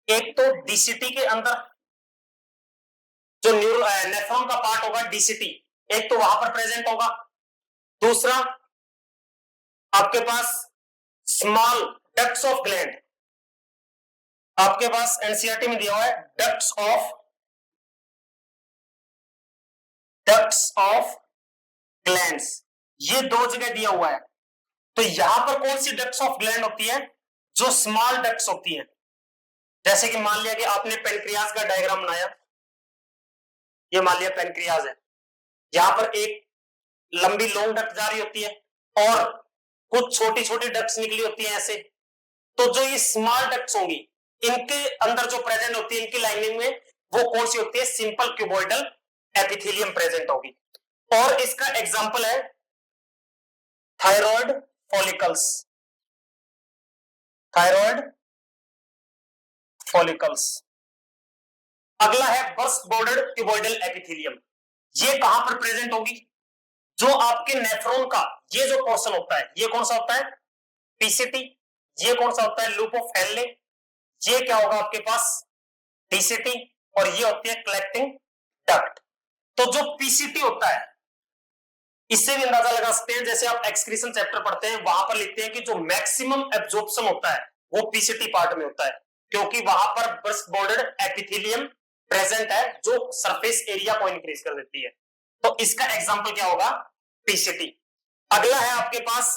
एक तो डीसीटी के अंदर, जो नेफ्रॉन का पार्ट होगा डीसीटी, एक तो वहां पर प्रेजेंट होगा। दूसरा आपके पास स्मॉल डक्ट्स ऑफ ग्लैंड, आपके पास एनसीईआरटी में दिया हुआ है डक्ट्स ऑफ ग्लैंड्स, ये दो जगह दिया हुआ है। तो यहां पर कौन सी डक्ट्स ऑफ ग्लैंड होती है? जो स्मॉल डक्ट्स होती हैं। जैसे कि मान लिया कि आपने पेनक्रियाज का डायग्राम बनाया, ये मान लिया पेनक्रियाज है, यहां पर एक लंबी लॉन्ग डक्ट जा रही होती है और कुछ छोटी छोटी डक्ट्स निकली होती हैं ऐसे। तो जो ये स्मॉल डक्ट्स होंगी इनके अंदर जो प्रेजेंट होती है इनकी लाइनिंग में, वो कौन सी होती है? सिंपल क्यूबॉइडल एपिथेलियम प्रेजेंट होगी। और इसका एग्जांपल है थायराइड फॉलिकल्स, थायराइड फॉलिकल्स। अगला है बर्स्ट बॉर्डर्ड क्यूबॉइडल एपिथेलियम, ये कहां पर प्रेजेंट होगी? जो आपके नेफ्रॉन का ये जो पोर्शन होता है ये कौन सा होता है? पीसीटी। ये कौन सा होता है? Loop of Henle. ये क्या होगा आपके पास? डीसीटी। और ये होती है कलेक्टिंग डक्ट। तो जो पीसीटी होता है इससे भी अंदाजा लगा सकते हैं, जैसे आप एक्सक्रीशन चैप्टर पढ़ते हैं वहां पर लिखते हैं कि जो मैक्सिमम एब्जॉर्प्शन होता है वो पीसीटी पार्ट में होता है, क्योंकि वहां पर बर्स्ट बॉर्डर्ड एपिथेलियम प्रेजेंट है जो सरफेस एरिया को इंक्रीज कर देती है। तो इसका एग्जांपल क्या होगा? पीसीटी। अगला है आपके पास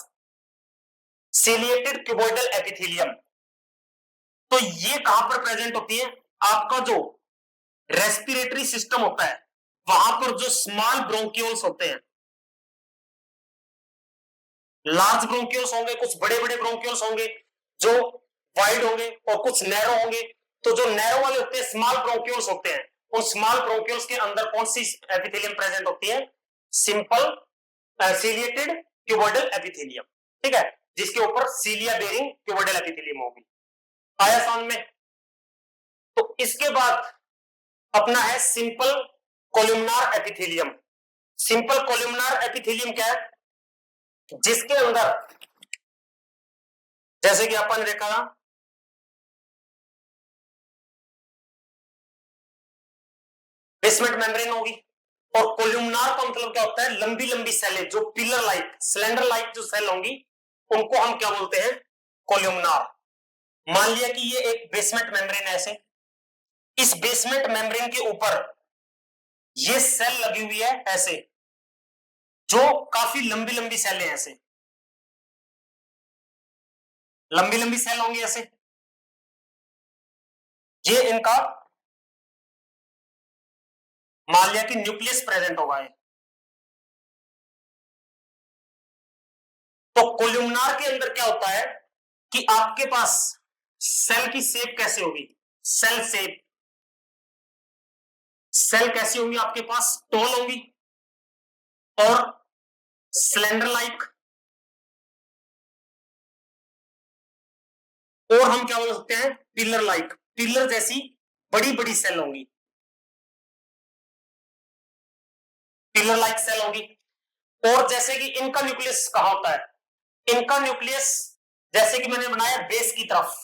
सिलिएटेड क्यूबॉइडल एपिथेलियम। तो ये कहां पर प्रेजेंट होती है? आपका जो रेस्पिरेटरी सिस्टम होता है वहां पर जो स्मॉल ब्रोंक्यूल्स होते हैं, लार्ज ब्रोंक्यूल्स होंगे, कुछ बड़े बड़े ब्रोंक्यूल्स होंगे जो वाइड होंगे और कुछ नैरो होंगे। तो जो नैरो वाले होते हैं स्मॉल ब्रोंक्यूल्स होते हैं, उन स्मॉल ब्रोंक्यूल्स के अंदर कौन सी एपिथेलियम प्रेजेंट होती है? सिंपल सिलिएटेड क्यूबॉइडल एपिथेलियम, ठीक है, जिसके ऊपर सीलिया बेरिंग क्यूबॉइडल एपिथेलियम होगी। आया समझ में? तो इसके बाद अपना है simple columnar epithelium. Simple columnar epithelium क्या है? जिसके अंदर जैसे कि अपन ने देखा था बेसमेंट मेम्ब्रेन होगी, और कोलुमनार का मतलब क्या होता है? लंबी लंबी सेलें जो पिलर लाइक सिलेंडर लाइक जो सेल होंगी उनको हम क्या बोलते हैं? कोलुमनार। मान लिया कि ये एक बेसमेंट मेम्ब्रेन है ऐसे, इस बेसमेंट मेम्ब्रेन के ऊपर ये सेल लगी हुई है ऐसे, जो काफी लंबी लंबी सेल है ऐसे, लंबी लंबी सेल होंगी ऐसे, ये इनका मान लिया कि न्यूक्लियस प्रेजेंट होगा है। तो कोलुमनार के अंदर क्या होता है कि आपके पास सेल की शेप कैसे होगी? सेल शेप, सेल कैसी होंगी आपके पास? टॉल होंगी और सिलेंडर लाइक, और हम क्या बोल सकते हैं? पिलर लाइक, पिलर जैसी बड़ी बड़ी सेल होंगी, पिलर लाइक सेल होगी। और जैसे कि इनका न्यूक्लियस कहां होता है? इनका न्यूक्लियस जैसे कि मैंने बनाया बेस की तरफ,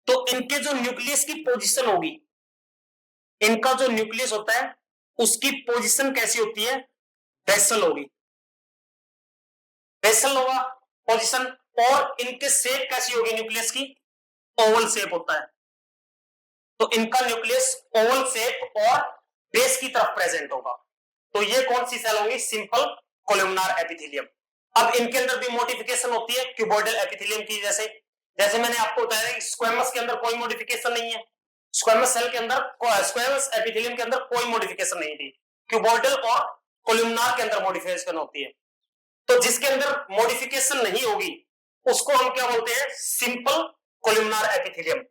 तो इनके जो न्यूक्लियस की पोजीशन होगी, इनका जो न्यूक्लियस होता है उसकी पोजीशन कैसी होती है? बेसल होगी, बेसल होगा पोजीशन। और इनके शेप कैसी होगी न्यूक्लियस की? ओवल शेप होता है। तो इनका न्यूक्लियस ओवल शेप और बेस की तरफ प्रेजेंट होगा। तो ये कौन सी सेल होंगी? Simple columnar epithelium. अब इनके अंदर भी मॉडिफिकेशन होती है क्यूबॉइडल एपिथेलियम की, जैसे जैसे मैंने आपको बताया कि स्क्वेमस के अंदर कोई मॉडिफिकेशन नहीं है, स्क्वेमस सेल के अंदर, स्क्वेमस एपिथेलियम के अंदर कोई मॉडिफिकेशन नहीं थी, क्यूबॉइडल और कोलुमनार के अंदर मॉडिफिकेशन होती है। तो जिसके अंदर मॉडिफिकेशन नहीं होगी उसको हम क्या बोलते हैं, सिंपल कोलुमनार एपिथेलियम।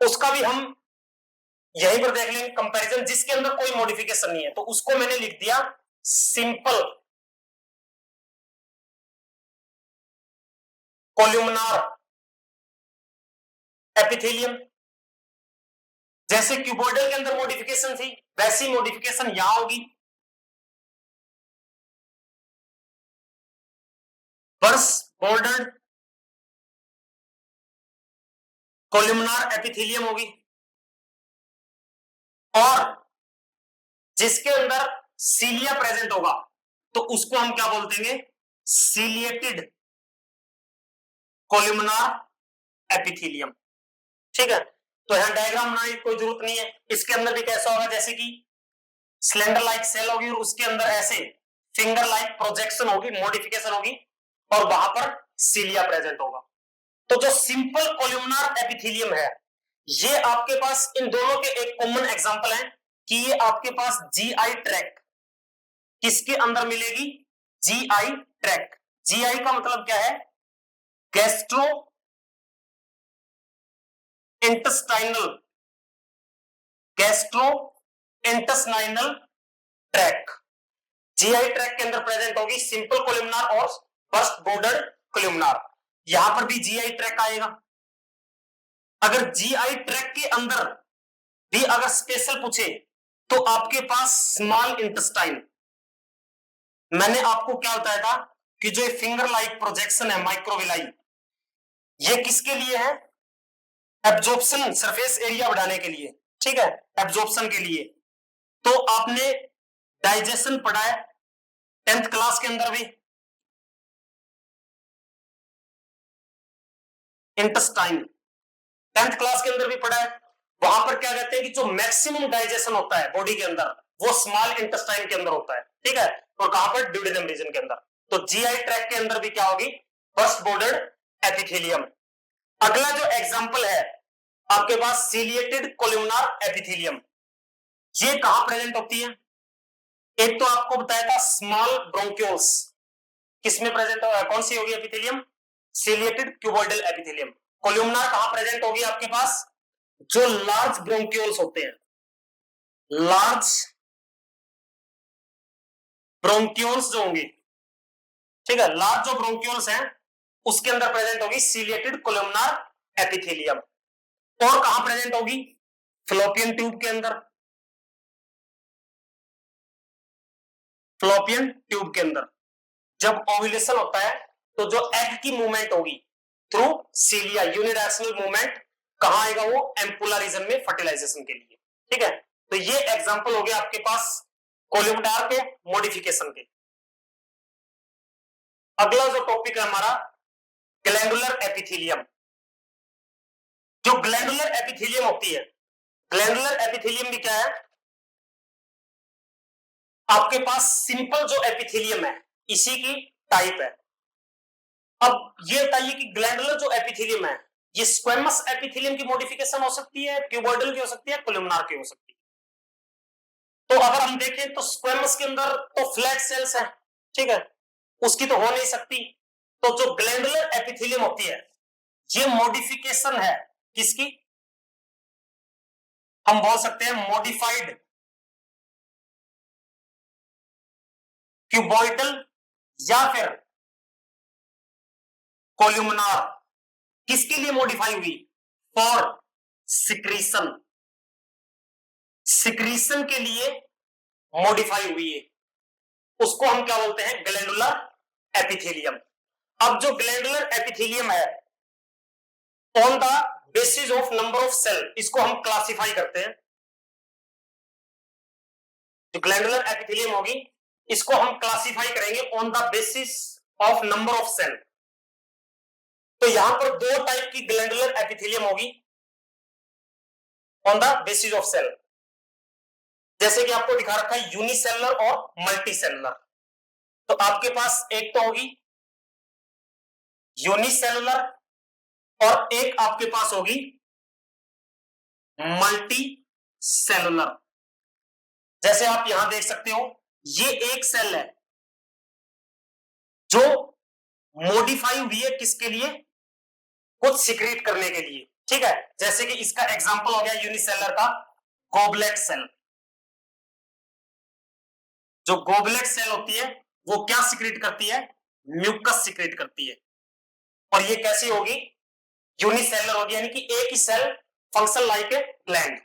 उसका भी हम यहीं पर देख लेंगे कंपैरिजन, जिसके अंदर कोई मॉडिफिकेशन नहीं है तो उसको मैंने लिख दिया सिंपल कोलुमनार एपिथेलियम। जैसे क्यूबॉइडल के अंदर मॉडिफिकेशन थी वैसी मॉडिफिकेशन यहां होगी। बर्स बॉर्डर्ड कोलुमनार एपिथेलियम होगी, और जिसके अंदर सीलिया प्रेजेंट होगा तो उसको हम क्या बोलते हैं, सीलिएटेड कोलुमनार एपिथेलियम। ठीक है, तो यहां डायग्राम बनाने की कोई जरूरत नहीं है। इसके अंदर भी कैसा होगा, जैसे कि सिलेंडर लाइक सेल होगी और उसके अंदर ऐसे फिंगर लाइक प्रोजेक्शन होगी, मॉडिफिकेशन होगी, और वहां पर सीलिया प्रेजेंट होगा। तो जो सिंपल कोलुमनार एपिथेलियम है ये आपके पास इन दोनों के एक कॉमन एग्जांपल है कि ये आपके पास जीआई ट्रैक किसके अंदर मिलेगी, जीआई ट्रैक। जीआई का मतलब क्या है, gastro intestinal, gastro intestinal tract, GI tract के अंदर प्रेजेंट होगी सिंपल कोलुमनार और बर्स्ट बॉर्डर्ड कोलुमनार। यहां पर भी जीआई ट्रैक आएगा। अगर जीआई ट्रैक के अंदर भी अगर स्पेशल पूछे तो आपके पास स्मॉल इंटेस्टाइन, मैंने आपको क्या बताया था कि जो फिंगर लाइक प्रोजेक्शन है माइक्रोविलाई, ये किसके लिए है, एब्जॉर्प्शन, सरफेस एरिया बढ़ाने के लिए। ठीक है, एब्जॉर्प्शन के लिए। तो आपने डाइजेशन पढ़ा है 10th क्लास के अंदर भी, इंटेस्टाइन 10th क्लास के अंदर भी पढ़ा है। वहां पर क्या कहते हैं कि जो मैक्सिमम डाइजेशन होता है बॉडी के अंदर वो स्मॉल इंटेस्टाइन के अंदर होता है। ठीक है, और कहां पर, ड्यूडेनम रीजन के अंदर। तो जीआई ट्रैक के अंदर भी क्या होगी, बर्स्ट बॉर्डर्ड एपिथेलियम। अगला जो एग्जांपल है आपके पास सीलिएटेड कोलुमनार एपिथेलियम, ये कहां प्रेजेंट होती है। एक तो आपको बताया था स्मॉल ब्रोंक्यूल्स, किसमें प्रेजेंट होगा, कौन सी होगी epithelium, ciliated cuboidal epithelium. Columnar कहां प्रेजेंट होगी आपके पास, जो लार्ज ब्रोंक्यूल्स होते हैं, लार्ज ब्रोंक्यूल्स जो होंगे, ठीक है, लार्ज जो ब्रोंक्यूल्स हैं उसके अंदर प्रेजेंट होगी सीलिएटेड कोलुमनार एपिथेलियम। और कहां प्रेजेंट होगी, फ्लोपियन ट्यूब के अंदर, फ्लोपियन ट्यूब के अंदर। जब ओव्यूलेशन होता है तो जो एग की मूवमेंट होगी थ्रू सीलिया, यूनिडायरेक्शनल मूवमेंट, कहां आएगा वो, एम्पुला रीजन में फर्टिलाइजेशन के लिए। ठीक है, तो ये एग्जांपल हो गया आपके पास कोलुमनार के मॉडिफिकेशन के। अगला जो टॉपिक है हमारा ग्लैंडुलर एपिथेलियम। जो ग्लैंडुलर एपिथेलियम होती है, ग्लैंडुलर एपिथेलियम भी क्या है, आपके पास सिंपल जो एपिथेलियम है इसी की टाइप है। अब ये बताइए कि ग्लैंडुलर जो एपिथेलियम है ये स्क्वेमस एपिथेलियम की मॉडिफिकेशन हो सकती है, क्यूबॉइडल की हो सकती है, कोलुमनार की हो सकती है। तो अगर हम देखें तो स्क्वेमस के अंदर तो फ्लैट सेल्स हैं, ठीक है, उसकी तो हो नहीं सकती। तो जो ग्लैंडुलर एपिथेलियम होती है ये मॉडिफिकेशन है किसकी, हम बोल सकते हैं मॉडिफाइड क्यूबॉइडल या फिर कोलुमनार। किसके लिए मॉडिफाई हुई, फॉर सिक्रीशन, सिक्रीशन के लिए मॉडिफाई हुई है, उसको हम क्या बोलते हैं, ग्लैंडुलर एपिथेलियम। अब जो ग्लैंडुलर एपिथेलियम है on the basis of number of cell, इसको हम क्लासिफाई करते हैं। जो ग्लैंडुलर एपिथेलियम होगी इसको हम क्लासिफाई करेंगे on the basis of number of cell. तो यहां पर दो टाइप की ग्लैंडुलर एपिथेलियम होगी on the basis of cell, जैसे कि आपको दिखा रखा है यूनिसेलुलर और मल्टीसेलुलर। तो आपके पास एक तो होगी यूनिसेलुलर और एक आपके पास होगी मल्टी सेलुलर। जैसे आप यहां देख सकते हो ये एक सेल है जो मॉडिफाई हुई है किसके लिए, कुछ सिक्रीट करने के लिए, ठीक है। जैसे कि इसका एग्जांपल हो गया यूनिसेलर का गोबलेट सेल। जो गोबलेट सेल होती है वो क्या सिक्रीट करती है, म्यूकस सिक्रीट करती है। और ये कैसी होगी, यूनिसेलर होगी, यानी कि एक ही cell function like a gland.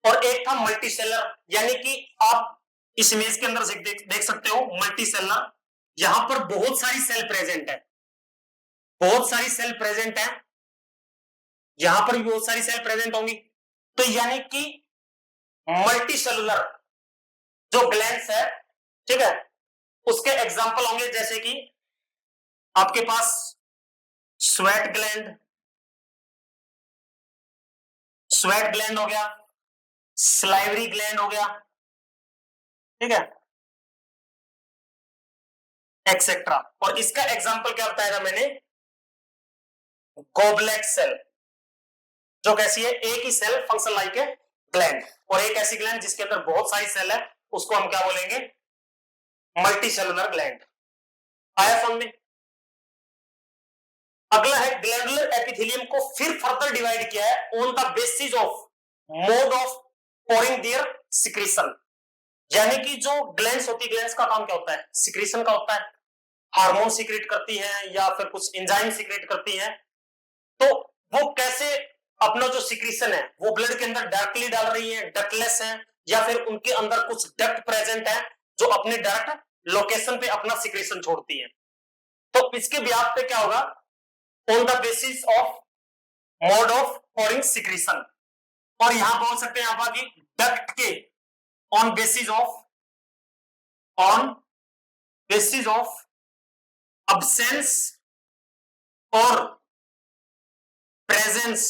और एक था मल्टीसेलर, यानी कि आप इस इमेज के अंदर देख सकते हो मल्टीसेलर, यहां पर बहुत सारी सेल प्रेजेंट है, बहुत सारी सेल प्रेजेंट है, यहां पर भी बहुत सारी सेल प्रेजेंट होंगी। तो यानी कि मल्टीसेलुलर जो ग्लैंड्स है, ठीक है, उसके एग्जांपल होंगे जैसे कि आपके पास स्वेट ग्लैंड, स्वेट ग्लैंड हो गया, स्लाइवरी ग्लैंड हो गया, ठीक है, एक्सेट्रा। और इसका एग्जांपल क्या बताया मैंने, गोबलेट सेल, जो कैसी है, एक ही सेल फंक्शन लाइक है ग्लैंड। और एक ऐसी ग्लैंड जिसके अंदर बहुत सारी सेल है, उसको हम क्या बोलेंगे, मल्टी सेलुलर ग्लैंड। आया समझ में। अगला है ग्लैंडुलर एपिथेलियम को फिर फर्दर डिवाइड किया है on the basis of mode of pouring their secretion. यानी कि जो ग्लैंड्स होती है, ग्लैंड्स का काम क्या होता है, सिक्रीशन का होता है, हार्मोन सिक्रेट करती है या फिर कुछ एंजाइम सिक्रेट करती है। तो वो कैसे अपना जो सिक्रीशन है वो ब्लड के अंदर डायरेक्टली डाल रही है, डक्टलेस है, या फिर उनके अंदर कुछ डक्ट प्रेजेंट है जो अपने डायरेक्ट लोकेशन पे अपना सिक्रीशन छोड़ती है। तो इसके ब्याज पे क्या होगा, on the basis of mode of pouring secretion. और यहां बोल सकते हैं आप डक्ट के ऑन बेसिस ऑफ अब्सेंस और प्रेजेंस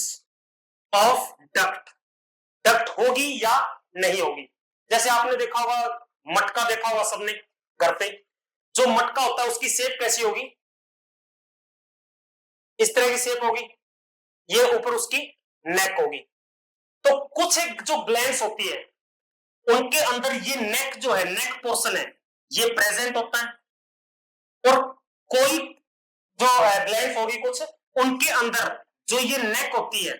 ऑफ डक्ट, डक्ट होगी या नहीं होगी। जैसे आपने देखा होगा, मटका देखा होगा सबने घर पे, जो मटका होता है उसकी शेप कैसी होगी, इस तरह की शेप होगी, ये ऊपर उसकी नेक होगी। तो कुछ एक जो ग्लैंड्स होती है उनके अंदर ये नेक जो है, नेक पोर्शन है, ये प्रेजेंट होता है। और कोई जो ग्लैंड्स होगी कुछ, उनके अंदर जो ये नेक होती है,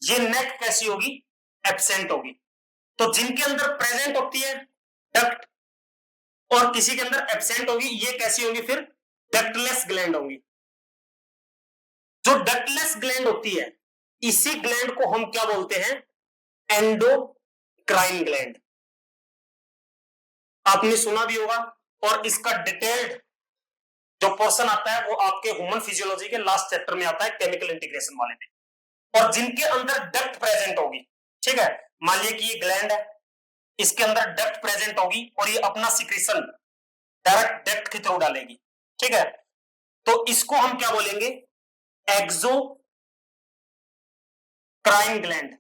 ये नेक कैसी होगी, एब्सेंट होगी। तो जिनके अंदर प्रेजेंट होती है डक्ट और किसी के अंदर एब्सेंट होगी, ये कैसी होगी, फिर डक्टलेस ग्लैंड होगी। जो डक्टलेस ग्लैंड होती है, इसी ग्लैंड को हम क्या बोलते हैं, एंडोक्राइन ग्लैंड। आपने सुना भी होगा। और इसका डिटेल्ड जो पोर्शन आता है वो आपके ह्यूमन फिजियोलॉजी के लास्ट चैप्टर में आता है, केमिकल इंटीग्रेशन वाले में। और जिनके अंदर डक्ट प्रेजेंट होगी, ठीक है, मान लीजिए कि ये ग्लैंड है, इसके अंदर डक्ट प्रेजेंट होगी और ये अपना सिक्रीशन डायरेक्ट डक्ट के थ्रू डालेगी, ठीक है। तो इसको हम क्या बोलेंगे, एक्सोक्राइन ग्लैंड।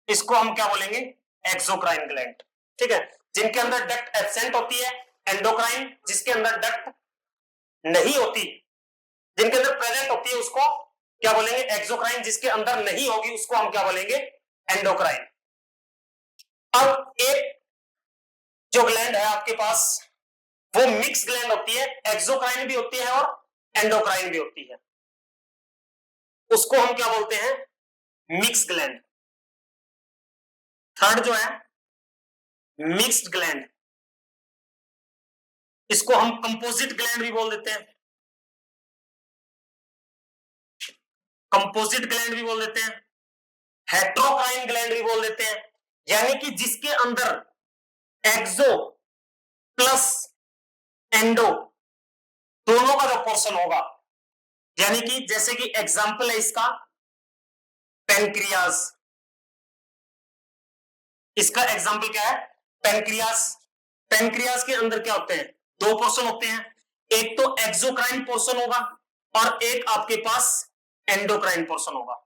इसको हम क्या बोलेंगे, एक्सोक्राइन ग्लैंड, ठीक है। जिनके अंदर डक्ट एब्सेंट होती है एंडोक्राइन, जिसके अंदर डक्ट नहीं होती, जिनके अंदर प्रेजेंट होती है उसको क्या बोलेंगे, एक्सोक्राइन। जिसके अंदर नहीं होगी उसको हम क्या बोलेंगे, एंडोक्राइन। अब एक जो ग्लैंड है आपके पास वो मिक्स ग्लैंड होती है, एक्सोक्राइन भी होती है और एंडोक्राइन भी होती है, उसको हम क्या बोलते हैं, मिक्स ग्लैंड। थर्ड जो है मिक्स्ड ग्लैंड, इसको हम कंपोजिट ग्लैंड भी बोल देते हैं, कंपोजिट ग्लैंड भी बोल देते हैं, हेट्रोक्राइन ग्लैंड भी बोल देते हैं। यानी कि जिसके अंदर एक्सो प्लस एंडो दोनों का जो पोर्शन होगा, यानी कि जैसे कि एग्जांपल है इसका पेनक्रियाज। इसका एग्जांपल क्या है, पेनक्रियाज। पेनक्रियाज के अंदर क्या होते हैं, दो पोर्शन होते हैं, एक तो एक्सोक्राइन पोर्शन होगा और एक आपके पास एंडोक्राइन पोर्शन होगा।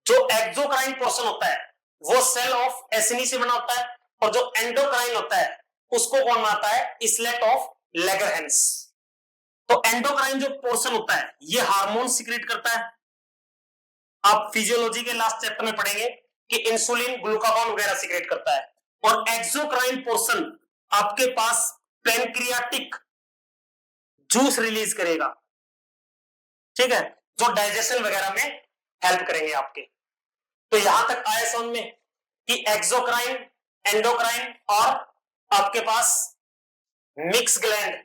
जो एक्सोक्राइन पोर्शन होता है वो सेल ऑफ एसिनी से बना होता है, और जो एंडोक्राइन होता है उसको कौन बनाता है, इसलेट ऑफ लेगरहेंस। तो एंडोक्राइन जो पोर्शन होता है ये हार्मोन सिक्रेट करता है। आप फिजियोलॉजी के लास्ट चैप्टर में पढ़ेंगे कि इंसुलिन, ग्लूकागॉन वगैरह सिक्रेट करता है। और एक्सोक्राइन पोर्शन आपके पास पैनक्रियाटिक जूस रिलीज करेगा, ठीक है, जो डाइजेशन वगैरह में हेल्प करेंगे आपके। तो यहां तक आया समझ में कि एक्सोक्राइन, एंडोक्राइन और आपके पास मिक्स ग्लैंड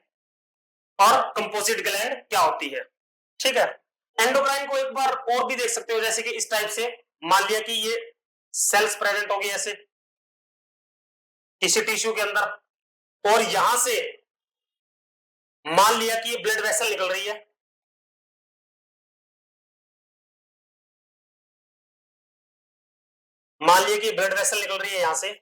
और कंपोजिट ग्लैंड क्या होती है, ठीक है। एंडोक्राइन को एक बार और भी देख सकते हो, जैसे कि इस टाइप से मान लिया कि ये सेल्स प्रेजेंट होगी ऐसे किसी टिश्यू के अंदर, और यहां से मान लिया कि ये ब्लड वेसल निकल रही है, मान लिया कि ब्लड वेसल निकल रही है यहां से,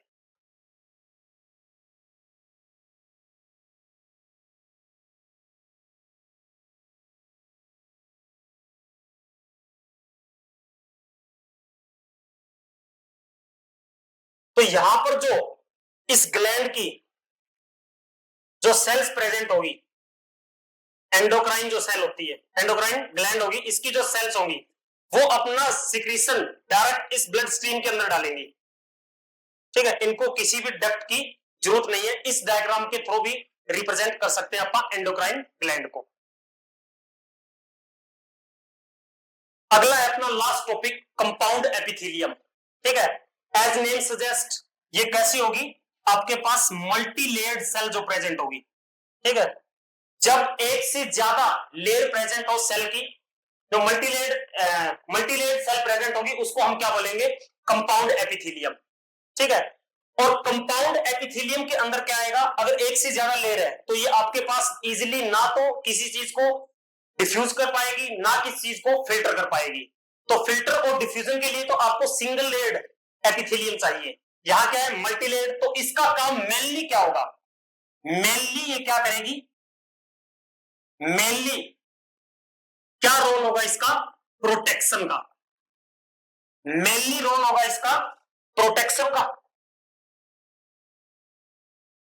तो यहां पर जो इस ग्लैंड की जो सेल्स प्रेजेंट होगी, एंडोक्राइन जो सेल होती है, एंडोक्राइन ग्लैंड होगी, इसकी जो सेल्स होंगी वो अपना सिक्रीशन डायरेक्ट इस ब्लड स्ट्रीम के अंदर डालेंगी, ठीक है। इनको किसी भी डक्ट की जरूरत नहीं है। इस डायग्राम के थ्रू भी रिप्रेजेंट कर सकते हैं अपन एंडोक्राइन ग्लैंड को। अगला है अपना लास्ट टॉपिक, कंपाउंड एपिथेलियम, ठीक है। एज नेम सजेस्ट, ये कैसी होगी, आपके पास मल्टी लेयर्ड सेल जो प्रेजेंट होगी, ठीक है। जब एक से ज्यादा लेयर प्रेजेंट हो सेल की, जो मल्टीलेयर्ड सेल प्रेजेंट होगी, उसको हम क्या बोलेंगे, कंपाउंड एपिथेलियम, ठीक है। और कंपाउंड एपिथेलियम के अंदर क्या आएगा, अगर एक से ज्यादा लेयर है तो ये आपके पास इजीली ना तो किसी चीज को डिफ्यूज कर पाएगी, ना किसी चीज को फिल्टर कर पाएगी। तो फिल्टर और डिफ्यूजन के लिए तो आपको सिंगल लेयर्ड एपिथेलियम चाहिए। यहां क्या है, मल्टी लेयर्ड। तो इसका काम मेनली क्या होगा, मेनली ये क्या करेगी, मेनली क्या रोल होगा इसका, प्रोटेक्शन का, मेनली रोल होगा इसका प्रोटेक्शन का।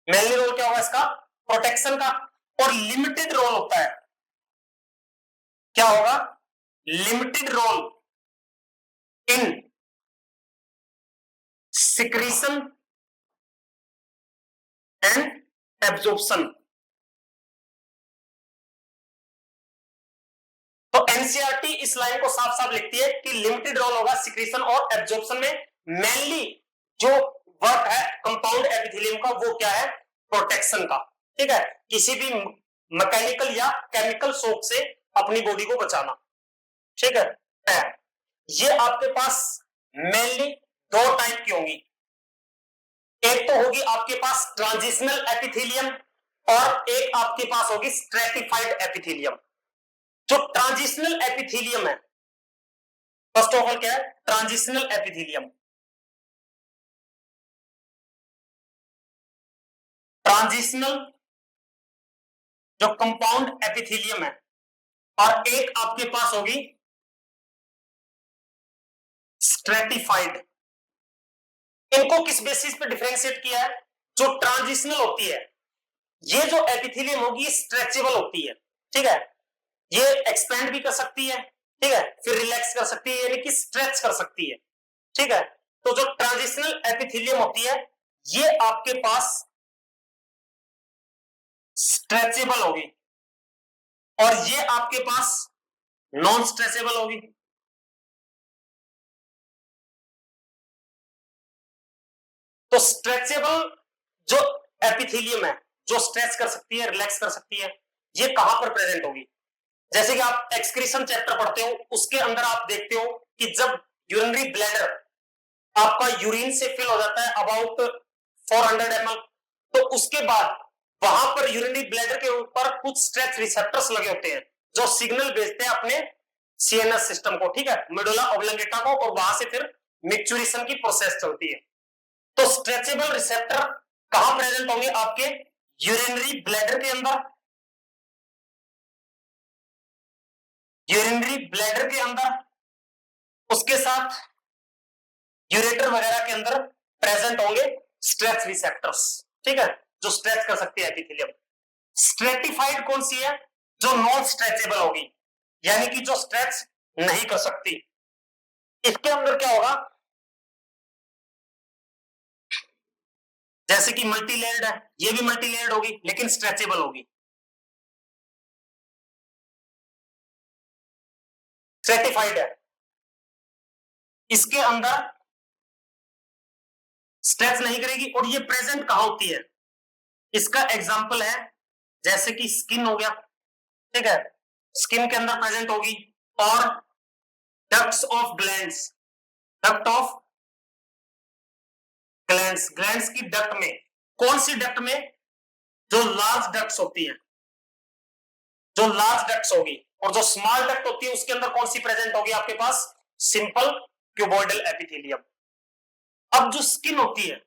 मेनली रोल क्या होगा इसका, प्रोटेक्शन का। और लिमिटेड रोल होता है, क्या होगा, limited role in secretion and absorption. तो एनसीईआरटी इस लाइन को साफ साफ लिखती है कि लिमिटेड रोल होगा सिक्रीशन और एब्जॉर्प्शन में। मेनली जो वर्क है कंपाउंड एपिथेलियम का वो क्या है, प्रोटेक्शन का, ठीक है। किसी भी मैकेनिकल या केमिकल शॉक से अपनी बॉडी को बचाना, ठीक है। ये आपके पास मेनली दो टाइप की होंगी, एक तो होगी आपके पास ट्रांजिशनल एपिथेलियम और एक आपके पास होगी स्ट्रेटिफाइड एपिथेलियम। जो ट्रांजिशनल एपिथेलियम है, फर्स्ट ऑफ ऑल क्या है, ट्रांजिशनल एपिथेलियम, ट्रांजिशनल जो कंपाउंड एपिथेलियम है, और एक आपके पास होगी स्ट्रेटिफाइड। इनको किस बेसिस पे डिफरेंशिएट किया है, जो ट्रांजिशनल होती है ये जो एपिथेलियम होगी स्ट्रेचेबल होती है, ठीक है। ये एक्सपेंड भी कर सकती है, ठीक है, फिर रिलैक्स कर सकती है, यानी कि स्ट्रेच कर सकती है, ठीक है। तो जो ट्रांजिशनल एपिथेलियम होती है ये आपके पास स्ट्रेचेबल होगी और ये आपके पास नॉन स्ट्रेचेबल होगी। तो स्ट्रेचेबल जो एपिथेलियम है, जो स्ट्रेच कर सकती है, रिलैक्स कर सकती है, ये कहां पर प्रेजेंट होगी, जैसे कि आप एक्सक्रीशन चैप्टर पढ़ते हो उसके अंदर आप देखते हो कि जब यूरिनरी ब्लैडर आपका यूरिन से फिल हो जाता है अबाउट 400 ml, तो उसके बाद वहां पर यूरिनरी ब्लैडर के ऊपर कुछ स्ट्रेच रिसेप्टर्स लगे होते हैं जो सिग्नल भेजते हैं अपने सीएनएस सिस्टम को, ठीक है, मेडुला ऑब्लोंगेटा को, और वहां से फिर मिक्चुरेशन की प्रोसेस चलती है। तो स्ट्रेचेबल रिसेप्टर कहां प्रेजेंट होंगे, आपके यूरिनरी ब्लैडर के अंदर, यूरिनरी ब्लैडर के अंदर, उसके साथ यूरेटर वगैरह के अंदर प्रेजेंट होंगे स्ट्रेच रिसेप्टर्स, ठीक है, जो स्ट्रेच कर सकती है एपिथेलियम। स्ट्रेटिफाइड कौन सी है, जो नॉन स्ट्रेचेबल होगी, यानी कि जो स्ट्रेच नहीं कर सकती। इसके अंदर क्या होगा, जैसे कि मल्टी लेयर्ड है, ये भी मल्टी लेयर्ड होगी लेकिन स्ट्रेचेबल होगी, स्ट्रेटिफाइड है, इसके अंदर स्ट्रेच नहीं करेगी। और ये प्रेजेंट कहां होती है, इसका एग्जांपल है जैसे कि स्किन हो गया, ठीक है, स्किन के अंदर प्रेजेंट होगी, और ducts of glands, duct of glands, glands की डक्ट में, कौन सी डक्ट में, जो लार्ज डक्ट्स होती है, जो लार्ज डक्ट्स होगी, और जो स्मॉल डक्ट होती है उसके अंदर कौन सी प्रेजेंट होगी आपके पास, सिंपल क्यूबॉइडल एपिथेलियम। अब जो स्किन होती है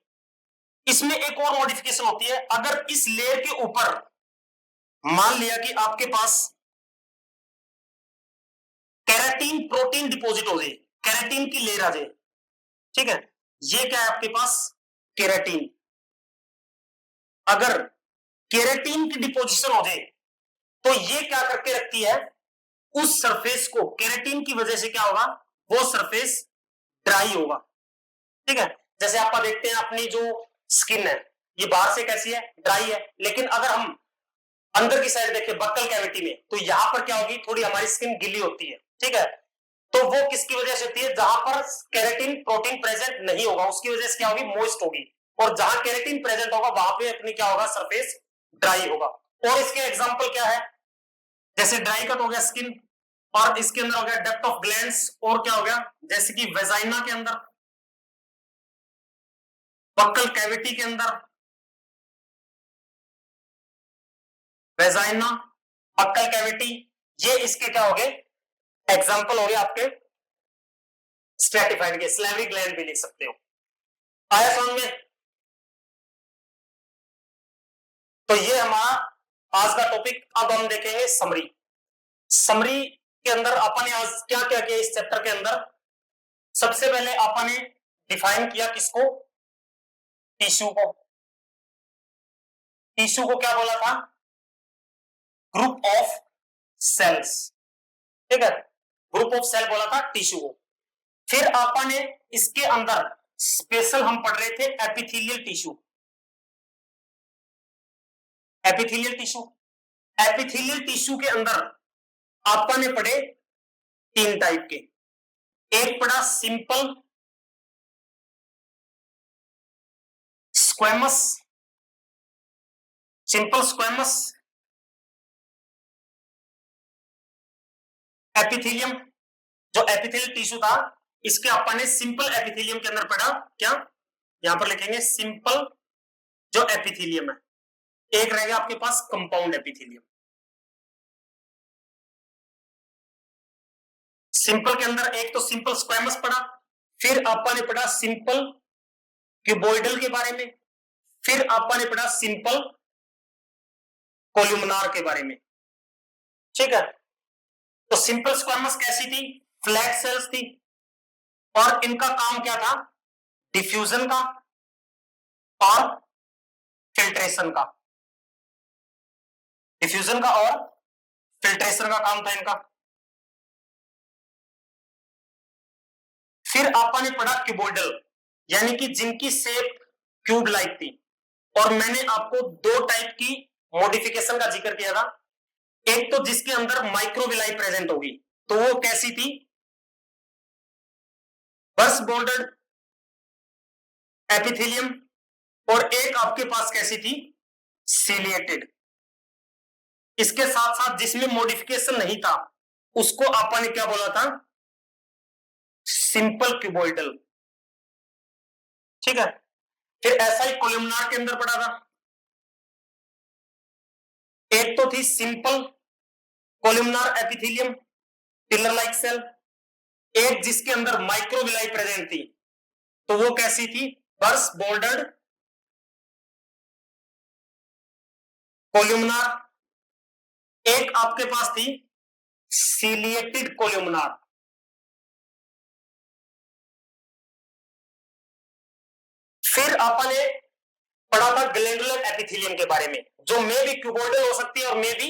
इसमें एक और मॉडिफिकेशन होती है, अगर इस लेयर के ऊपर मान लिया कि आपके पास केराटिन प्रोटीन डिपॉजिट हो जाए, केराटिन की लेयर आ जाए, ठीक है, ये क्या है आपके पास, केराटिन, अगर केराटिन की डिपोजिशन हो जाए तो ये क्या करके रखती है, उस सरफेस को, केराटिन की वजह से क्या होगा, वो सरफेस ड्राई होगा, ठीक है। जैसे आप देखते हैं अपनी जो स्किन है ये बाहर से कैसी है, ड्राई है, लेकिन अगर हम अंदर की साइड देखें बक्कल कैविटी में, तो यहां पर क्या होगी, थोड़ी हमारी स्किन गिली होती है, ठीक है, तो वो किसकी वजह से होती है, जहां पर केराटिन प्रोटीन प्रेजेंट नहीं होगा उसकी वजह से क्या होगी, मॉइस्ट होगी, और जहां केराटिन प्रेजेंट होगा वहां पे अपनी क्या होगा, सरफेस ड्राई होगा। और इसके एग्जांपल क्या है, जैसे ड्राई कट हो गया स्किन, और इसके अंदर हो गया डक्ट ऑफ ग्लैंड्स, और क्या हो गया, जैसे कि वेजाइना के अंदर, बक्कल कैविटी के अंदर, वेजाइना, बक्कल कैविटी, ये इसके क्या हो गए, एग्जांपल हो गए आपके स्ट्रेटिफाइड के, स्लैवरी ग्लैंड भी लिख सकते हो। आया समझ में। तो ये हमारा आज का टॉपिक। अब हम देखेंगे समरी। समरी के अंदर अपन ने आज क्या क्या किया इस चैप्टर के अंदर, सबसे पहले अपन ने डिफाइन किया किसको, टिश्यू को। टिश्यू को क्या बोला था, ग्रुप ऑफ सेल्स, ठीक है, ग्रुप ऑफ सेल बोला था टिश्यू को। फिर अपन ने इसके अंदर स्पेशल हम पढ़ रहे थे epithelial tissue, epithelial tissue, epithelial tissue के अंदर अपन ने पढ़े 3 टाइप के, एक पढ़ा simple squamous, simple squamous epithelium, जो एपिथेलियल टिश्यू था इसके अपन ने सिंपल एपिथेलियम के अंदर पढ़ा क्या, यहां पर लिखेंगे सिंपल जो एपिथेलियम है। एक रहेगा आपके पास कंपाउंड एपिथेलियम। सिंपल के अंदर एक तो सिंपल स्क्वेमस पढ़ा, फिर अपन ने पढ़ा सिंपल क्यूबॉइडल के बारे में, फिर अपन ने पढ़ा सिंपल कोल्यूमनार के बारे में, ठीक है। तो सिंपल स्क्वेमस कैसी थी, फ्लैट सेल्स थी, और इनका काम क्या था, डिफ्यूजन का और फिल्ट्रेशन का, डिफ्यूजन का और फिल्ट्रेशन का काम था इनका। फिर आपने पढ़ा क्यूबॉइडल, यानी कि जिनकी शेप क्यूब लाइक थी, और मैंने आपको 2 टाइप की मॉडिफिकेशन का जिक्र किया था, एक तो जिसके अंदर माइक्रोविलाई प्रेजेंट होगी, तो वो कैसी थी, बर्स बॉन्डेड एपिथेलियम, और एक आपके पास कैसी थी, सीलिएटेड। इसके साथ साथ जिसमें मॉडिफिकेशन नहीं था उसको आपने क्या बोला था, सिंपल क्यूबॉइडल, ठीक है। फिर ऐसा ही कोलुमनार के अंदर पड़ा था, एक तो थी simple columnar epithelium pillar like cell, एक जिसके अंदर माइक्रोविलाई प्रेजेंट थी, तो वो कैसी थी, बर्स बॉर्डर्ड कोल्यूमनार, एक आपके पास थी सीलिएटेड कोल्यूमनार। फिर आपने पढ़ा था ग्लैंडुलर एपिथेलियम के बारे में, जो मे भी क्यूबॉइडल हो सकती है और मे भी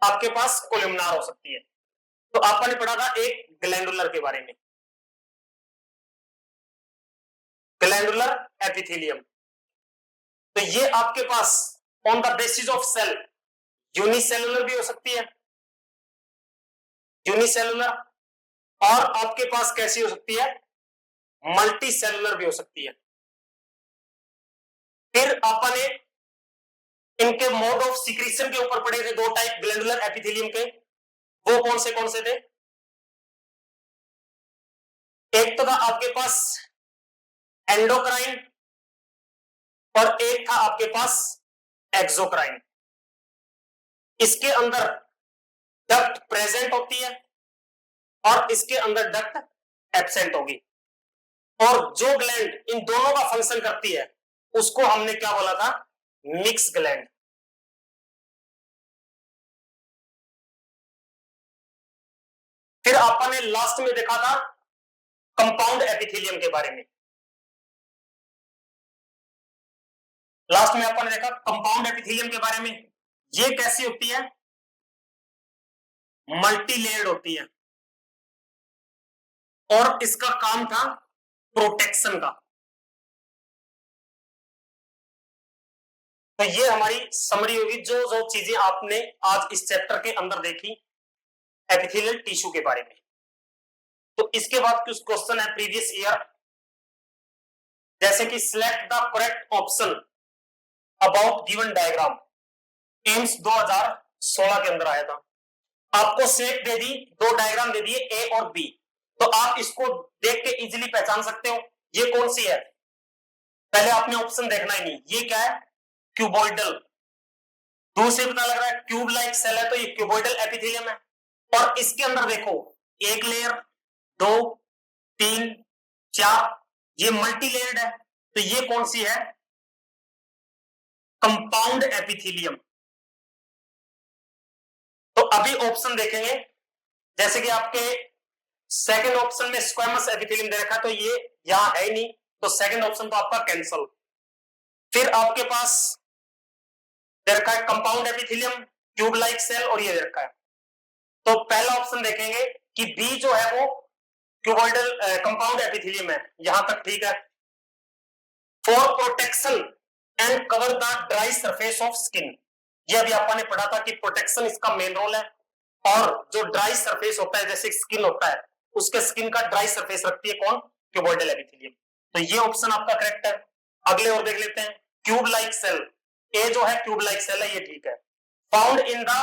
आपके पास कोल्यूमनार हो सकती है। तो आपने पढ़ा था एक ग्लैंडुलर के बारे में, ग्लैंडुलर एपिथेलियम। तो ये आपके पास on the basis of cell unicellular भी हो सकती है, यूनिसेलुलर, और आपके पास कैसी हो सकती है, मल्टी सेलुलर भी हो सकती है। फिर अपन इनके मोड ऑफ सिक्रीशन के ऊपर पढ़े थे, दो टाइप ग्लैंडुलर एपिथेलियम के, वो कौन से थे? एक तो था आपके पास एंडोक्राइन और एक था आपके पास एक्सोक्राइन। इसके अंदर डक्ट प्रेजेंट होती है और इसके अंदर डक्ट एब्सेंट होगी, और जो ग्लैंड इन दोनों का फंक्शन करती है उसको हमने क्या बोला था, मिक्स ग्लैंड। फिर अपन ने लास्ट में देखा था कंपाउंड एपिथेलियम के बारे में, लास्ट में अपन ने देखा कंपाउंड एपिथेलियम के बारे में। ये कैसी होती है, मल्टी लेयर्ड होती है, और इसका काम था प्रोटेक्शन का। तो ये हमारी समरी होगी, जो जो चीजें आपने आज इस चैप्टर के अंदर देखी एपिथेलियल टिश्यू के बारे में। तो इसके बाद कुछ क्वेश्चन है प्रीवियस ईयर, जैसे कि select the correct option about given diagram, AIIMS 2016 के अंदर आया था। आपको सेट दे दी, दो डायग्राम दे दिए ए और बी, तो आप इसको देख के इजीली पहचान सकते हो ये कौन सी है। पहले आपने ऑप्शन देखना ही नहीं, ये क्या है, क्यूबॉइडल। दूर से पता लग रहा है क्यूब लाइक सेल है, तो ये क्यूबॉइडल एपिथेलियम है। और इसके अंदर देखो एक लेयर, दो, तीन, चार, ये मल्टी लेयर्ड है, तो ये कौन सी है, कंपाउंड एपिथेलियम। तो अभी ऑप्शन देखेंगे, जैसे कि आपके सेकंड ऑप्शन में स्क्वेमस एपिथेलियम दे रखा है, तो ये यहां है ही नहीं, तो सेकंड ऑप्शन तो आपका कैंसल। फिर आपके पास दे रखा है compound epithelium, tube like cell, और ये दे रखा है। तो पहला ऑप्शन देखेंगे कि बी जो है वो क्यूबॉइडल कंपाउंड एपिथेलियम है, यहां तक ठीक है। For protection and cover the dry surface of skin, ये अभी आपने पढ़ा था कि प्रोटेक्शन इसका मेन रोल है, और जो ड्राई सरफेस होता है जैसे स्किन होता है, उसके स्किन का ड्राई सरफेस रखती है कौन, क्यूबॉइडल एपिथेलियम। तो ये ऑप्शन आपका करेक्ट है। अगले और देख लेते हैं, क्यूब लाइक सेल, ए जो है क्यूब लाइक सेल है, ये ठीक है। Found in the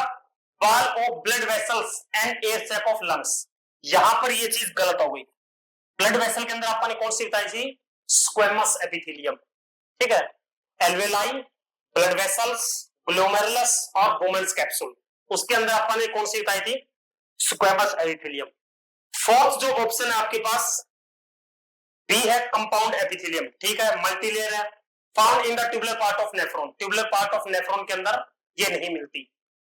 wall of blood vessels and air sac of lungs, यहां पर ये चीज गलत हो गई। ब्लड वेसल के अंदर आपने कौन सी बताई थी, स्क्वेमस एपिथेलियम, ठीक है। एल्वेलाई, ब्लड वेसल्स, ग्लोमेरुलस और बोमेंस कैप्सूल, उसके अंदर आपने कौन सी बताई थी, स्क्वेमस एपिथेलियम। फोर्थ जो ऑप्शन है आपके पास बी है कंपाउंड एपिथेलियम, ठीक है, मल्टी लेयर है। Found in the tubular part of nephron, tubular part of nephron के अंदर ये नहीं मिलती।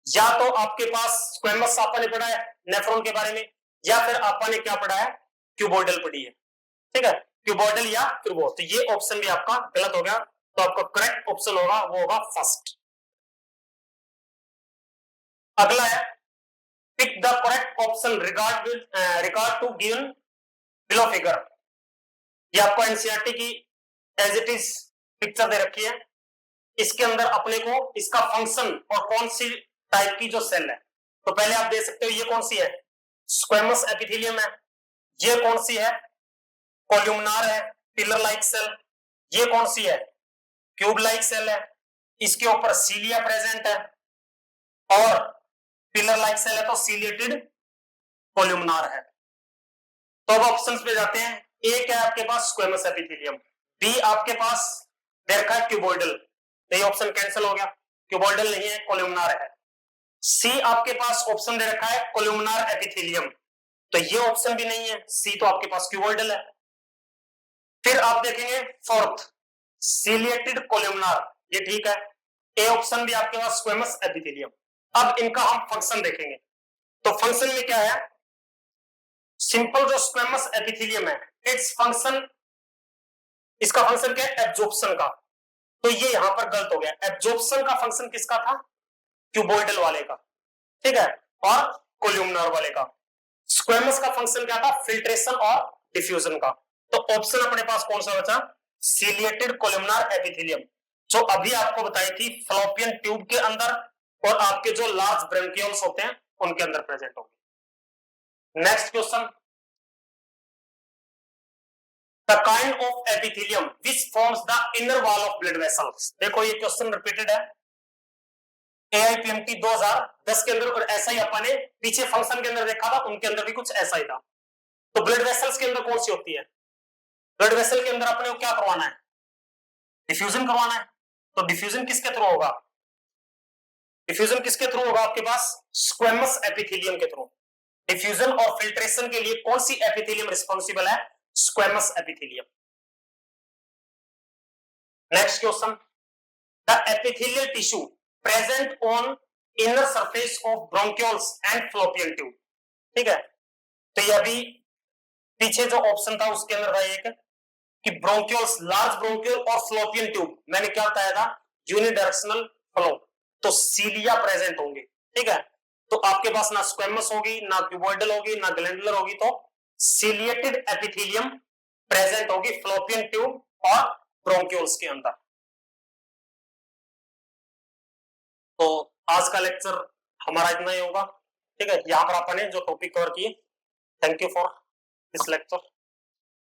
या तो आपके पास स्क्वेमस आपने पढ़ा है नेफ्रॉन के बारे में, या फिर आपने क्या पढ़ा है, क्यूबॉइडल पढ़ी है, ठीक है, क्यूबॉइडल या क्यूबो। तो ये ऑप्शन भी आपका गलत हो गया, तो आपका करेक्ट ऑप्शन होगा वो होगा फर्स्ट। अगला है pick the correct option regard to given below figure. ये आपको एनसीईआरटी की एज इट इज पिक्चर दे रखी है, इसके अंदर अपने को इसका फंक्शन और कौन सी टाइप की जो सेल है, तो पहले आप देख सकते हो ये कौन सी है, स्क्वेमस एपिथेलियम है। ये कौन सी है, कोल्यूमनार है, पिलर लाइक सेल। ये कौन सी है, क्यूब लाइक सेल है, इसके ऊपर सीलिया प्रेजेंट है, और पिलर लाइक सेल है तो सीलिएटेड कोल्यूमनार है। तो अब ऑप्शंस पे जाते हैं। ए क्या है आपके पास, स्क्वेमस एपिथेलियम। बी आपके पास दे रखा है क्यूबॉइडल, तो ये ऑप्शन कैंसिल हो गया, क्यूबॉइडल नहीं है, कोल्यूमनार है। सी आपके पास ऑप्शन दे रखा है कोल्यूमनार एपिथेलियम, तो ये ऑप्शन भी नहीं है, सी तो आपके पास क्यूबॉइडल है। फिर आप देखेंगे फोर्थ सीलिएटेड कोल्यूमनार, ये ठीक है, ए ऑप्शन भी आपके पास स्क्वेमस एपिथेलियम। अब इनका हम फंक्शन देखेंगे, तो फंक्शन में क्या है, सिंपल जो स्क्वेमस एपिथेलियम है, इट्स फंक्शन, इसका फंक्शन क्या है, एब्जॉर्प्शन का। तो ये यहां पर गलत हो गया, एब्जॉर्प्शन का फंक्शन किसका था, क्यूबॉइडल वाले का, ठीक है, और कोल्यूमनार वाले का। स्क्वेमस का फंक्शन क्या था, फिल्ट्रेशन और डिफ्यूजन का। तो ऑप्शन अपने पास कौन सा बचा, सीलिएटेड कोल्यूमनार एपिथेलियम। जो अभी आपको बताई थी फ्लोपियन ट्यूब के अंदर और आपके जो लार्ज ब्रेंकियोल्स होते हैं उनके अंदर प्रेजेंट होंगे। Next question, the kind of epithelium which forms the inner wall of blood vessels. देखो ये क्वेश्चन रिपीटेड है AIPMT 2010 के अंदर, और ऐसा ही अपन ने पीछे फंक्शन के अंदर देखा था, उनके अंदर भी कुछ ऐसा ही था। तो ब्लड वेसल्स के अंदर कौन सी होती है? ब्लड वेसल के अंदर अपने को क्या करवाना है? डिफ्यूजन करवाना है। तो डिफ्यूजन किसके थ्रू होगा? डिफ्यूजन किसके थ्रू होगा आपके पास? स्क्वेमस एपिथेलियम के थ्रू। डिफ्यूजन और फिल्ट्रेशन के लिए कौन सी एपिथेलियम रिस्पॉन्सिबल है? Squamous epithelium. Next question, the epithelial tissue present on inner surface of bronchioles and fallopian tube. ठीक है, तो ये अभी पीछे जो ऑप्शन था उसके अंदर था एक कि ब्रोंक्यूल्स, लार्ज ब्रोंक्यूल और फ्लोपियन ट्यूब, मैंने क्या बताया था? Unidirectional flow. तो सीलिया प्रेजेंट होंगे। ठीक है, तो आपके पास ना स्क्वेमस होगी, ना क्यूबॉइडल होगी, ना ग्लैंडुलर होगी, तो सीलिएटेड एपिथेलियम प्रेजेंट होगी फ्लोपियन ट्यूब और ब्रोंक्यूल्स के अंदर। तो आज का लेक्चर हमारा इतना ही होगा। ठीक है, यहां पर आपने जो टॉपिक कवर किए, thank you for this lecture.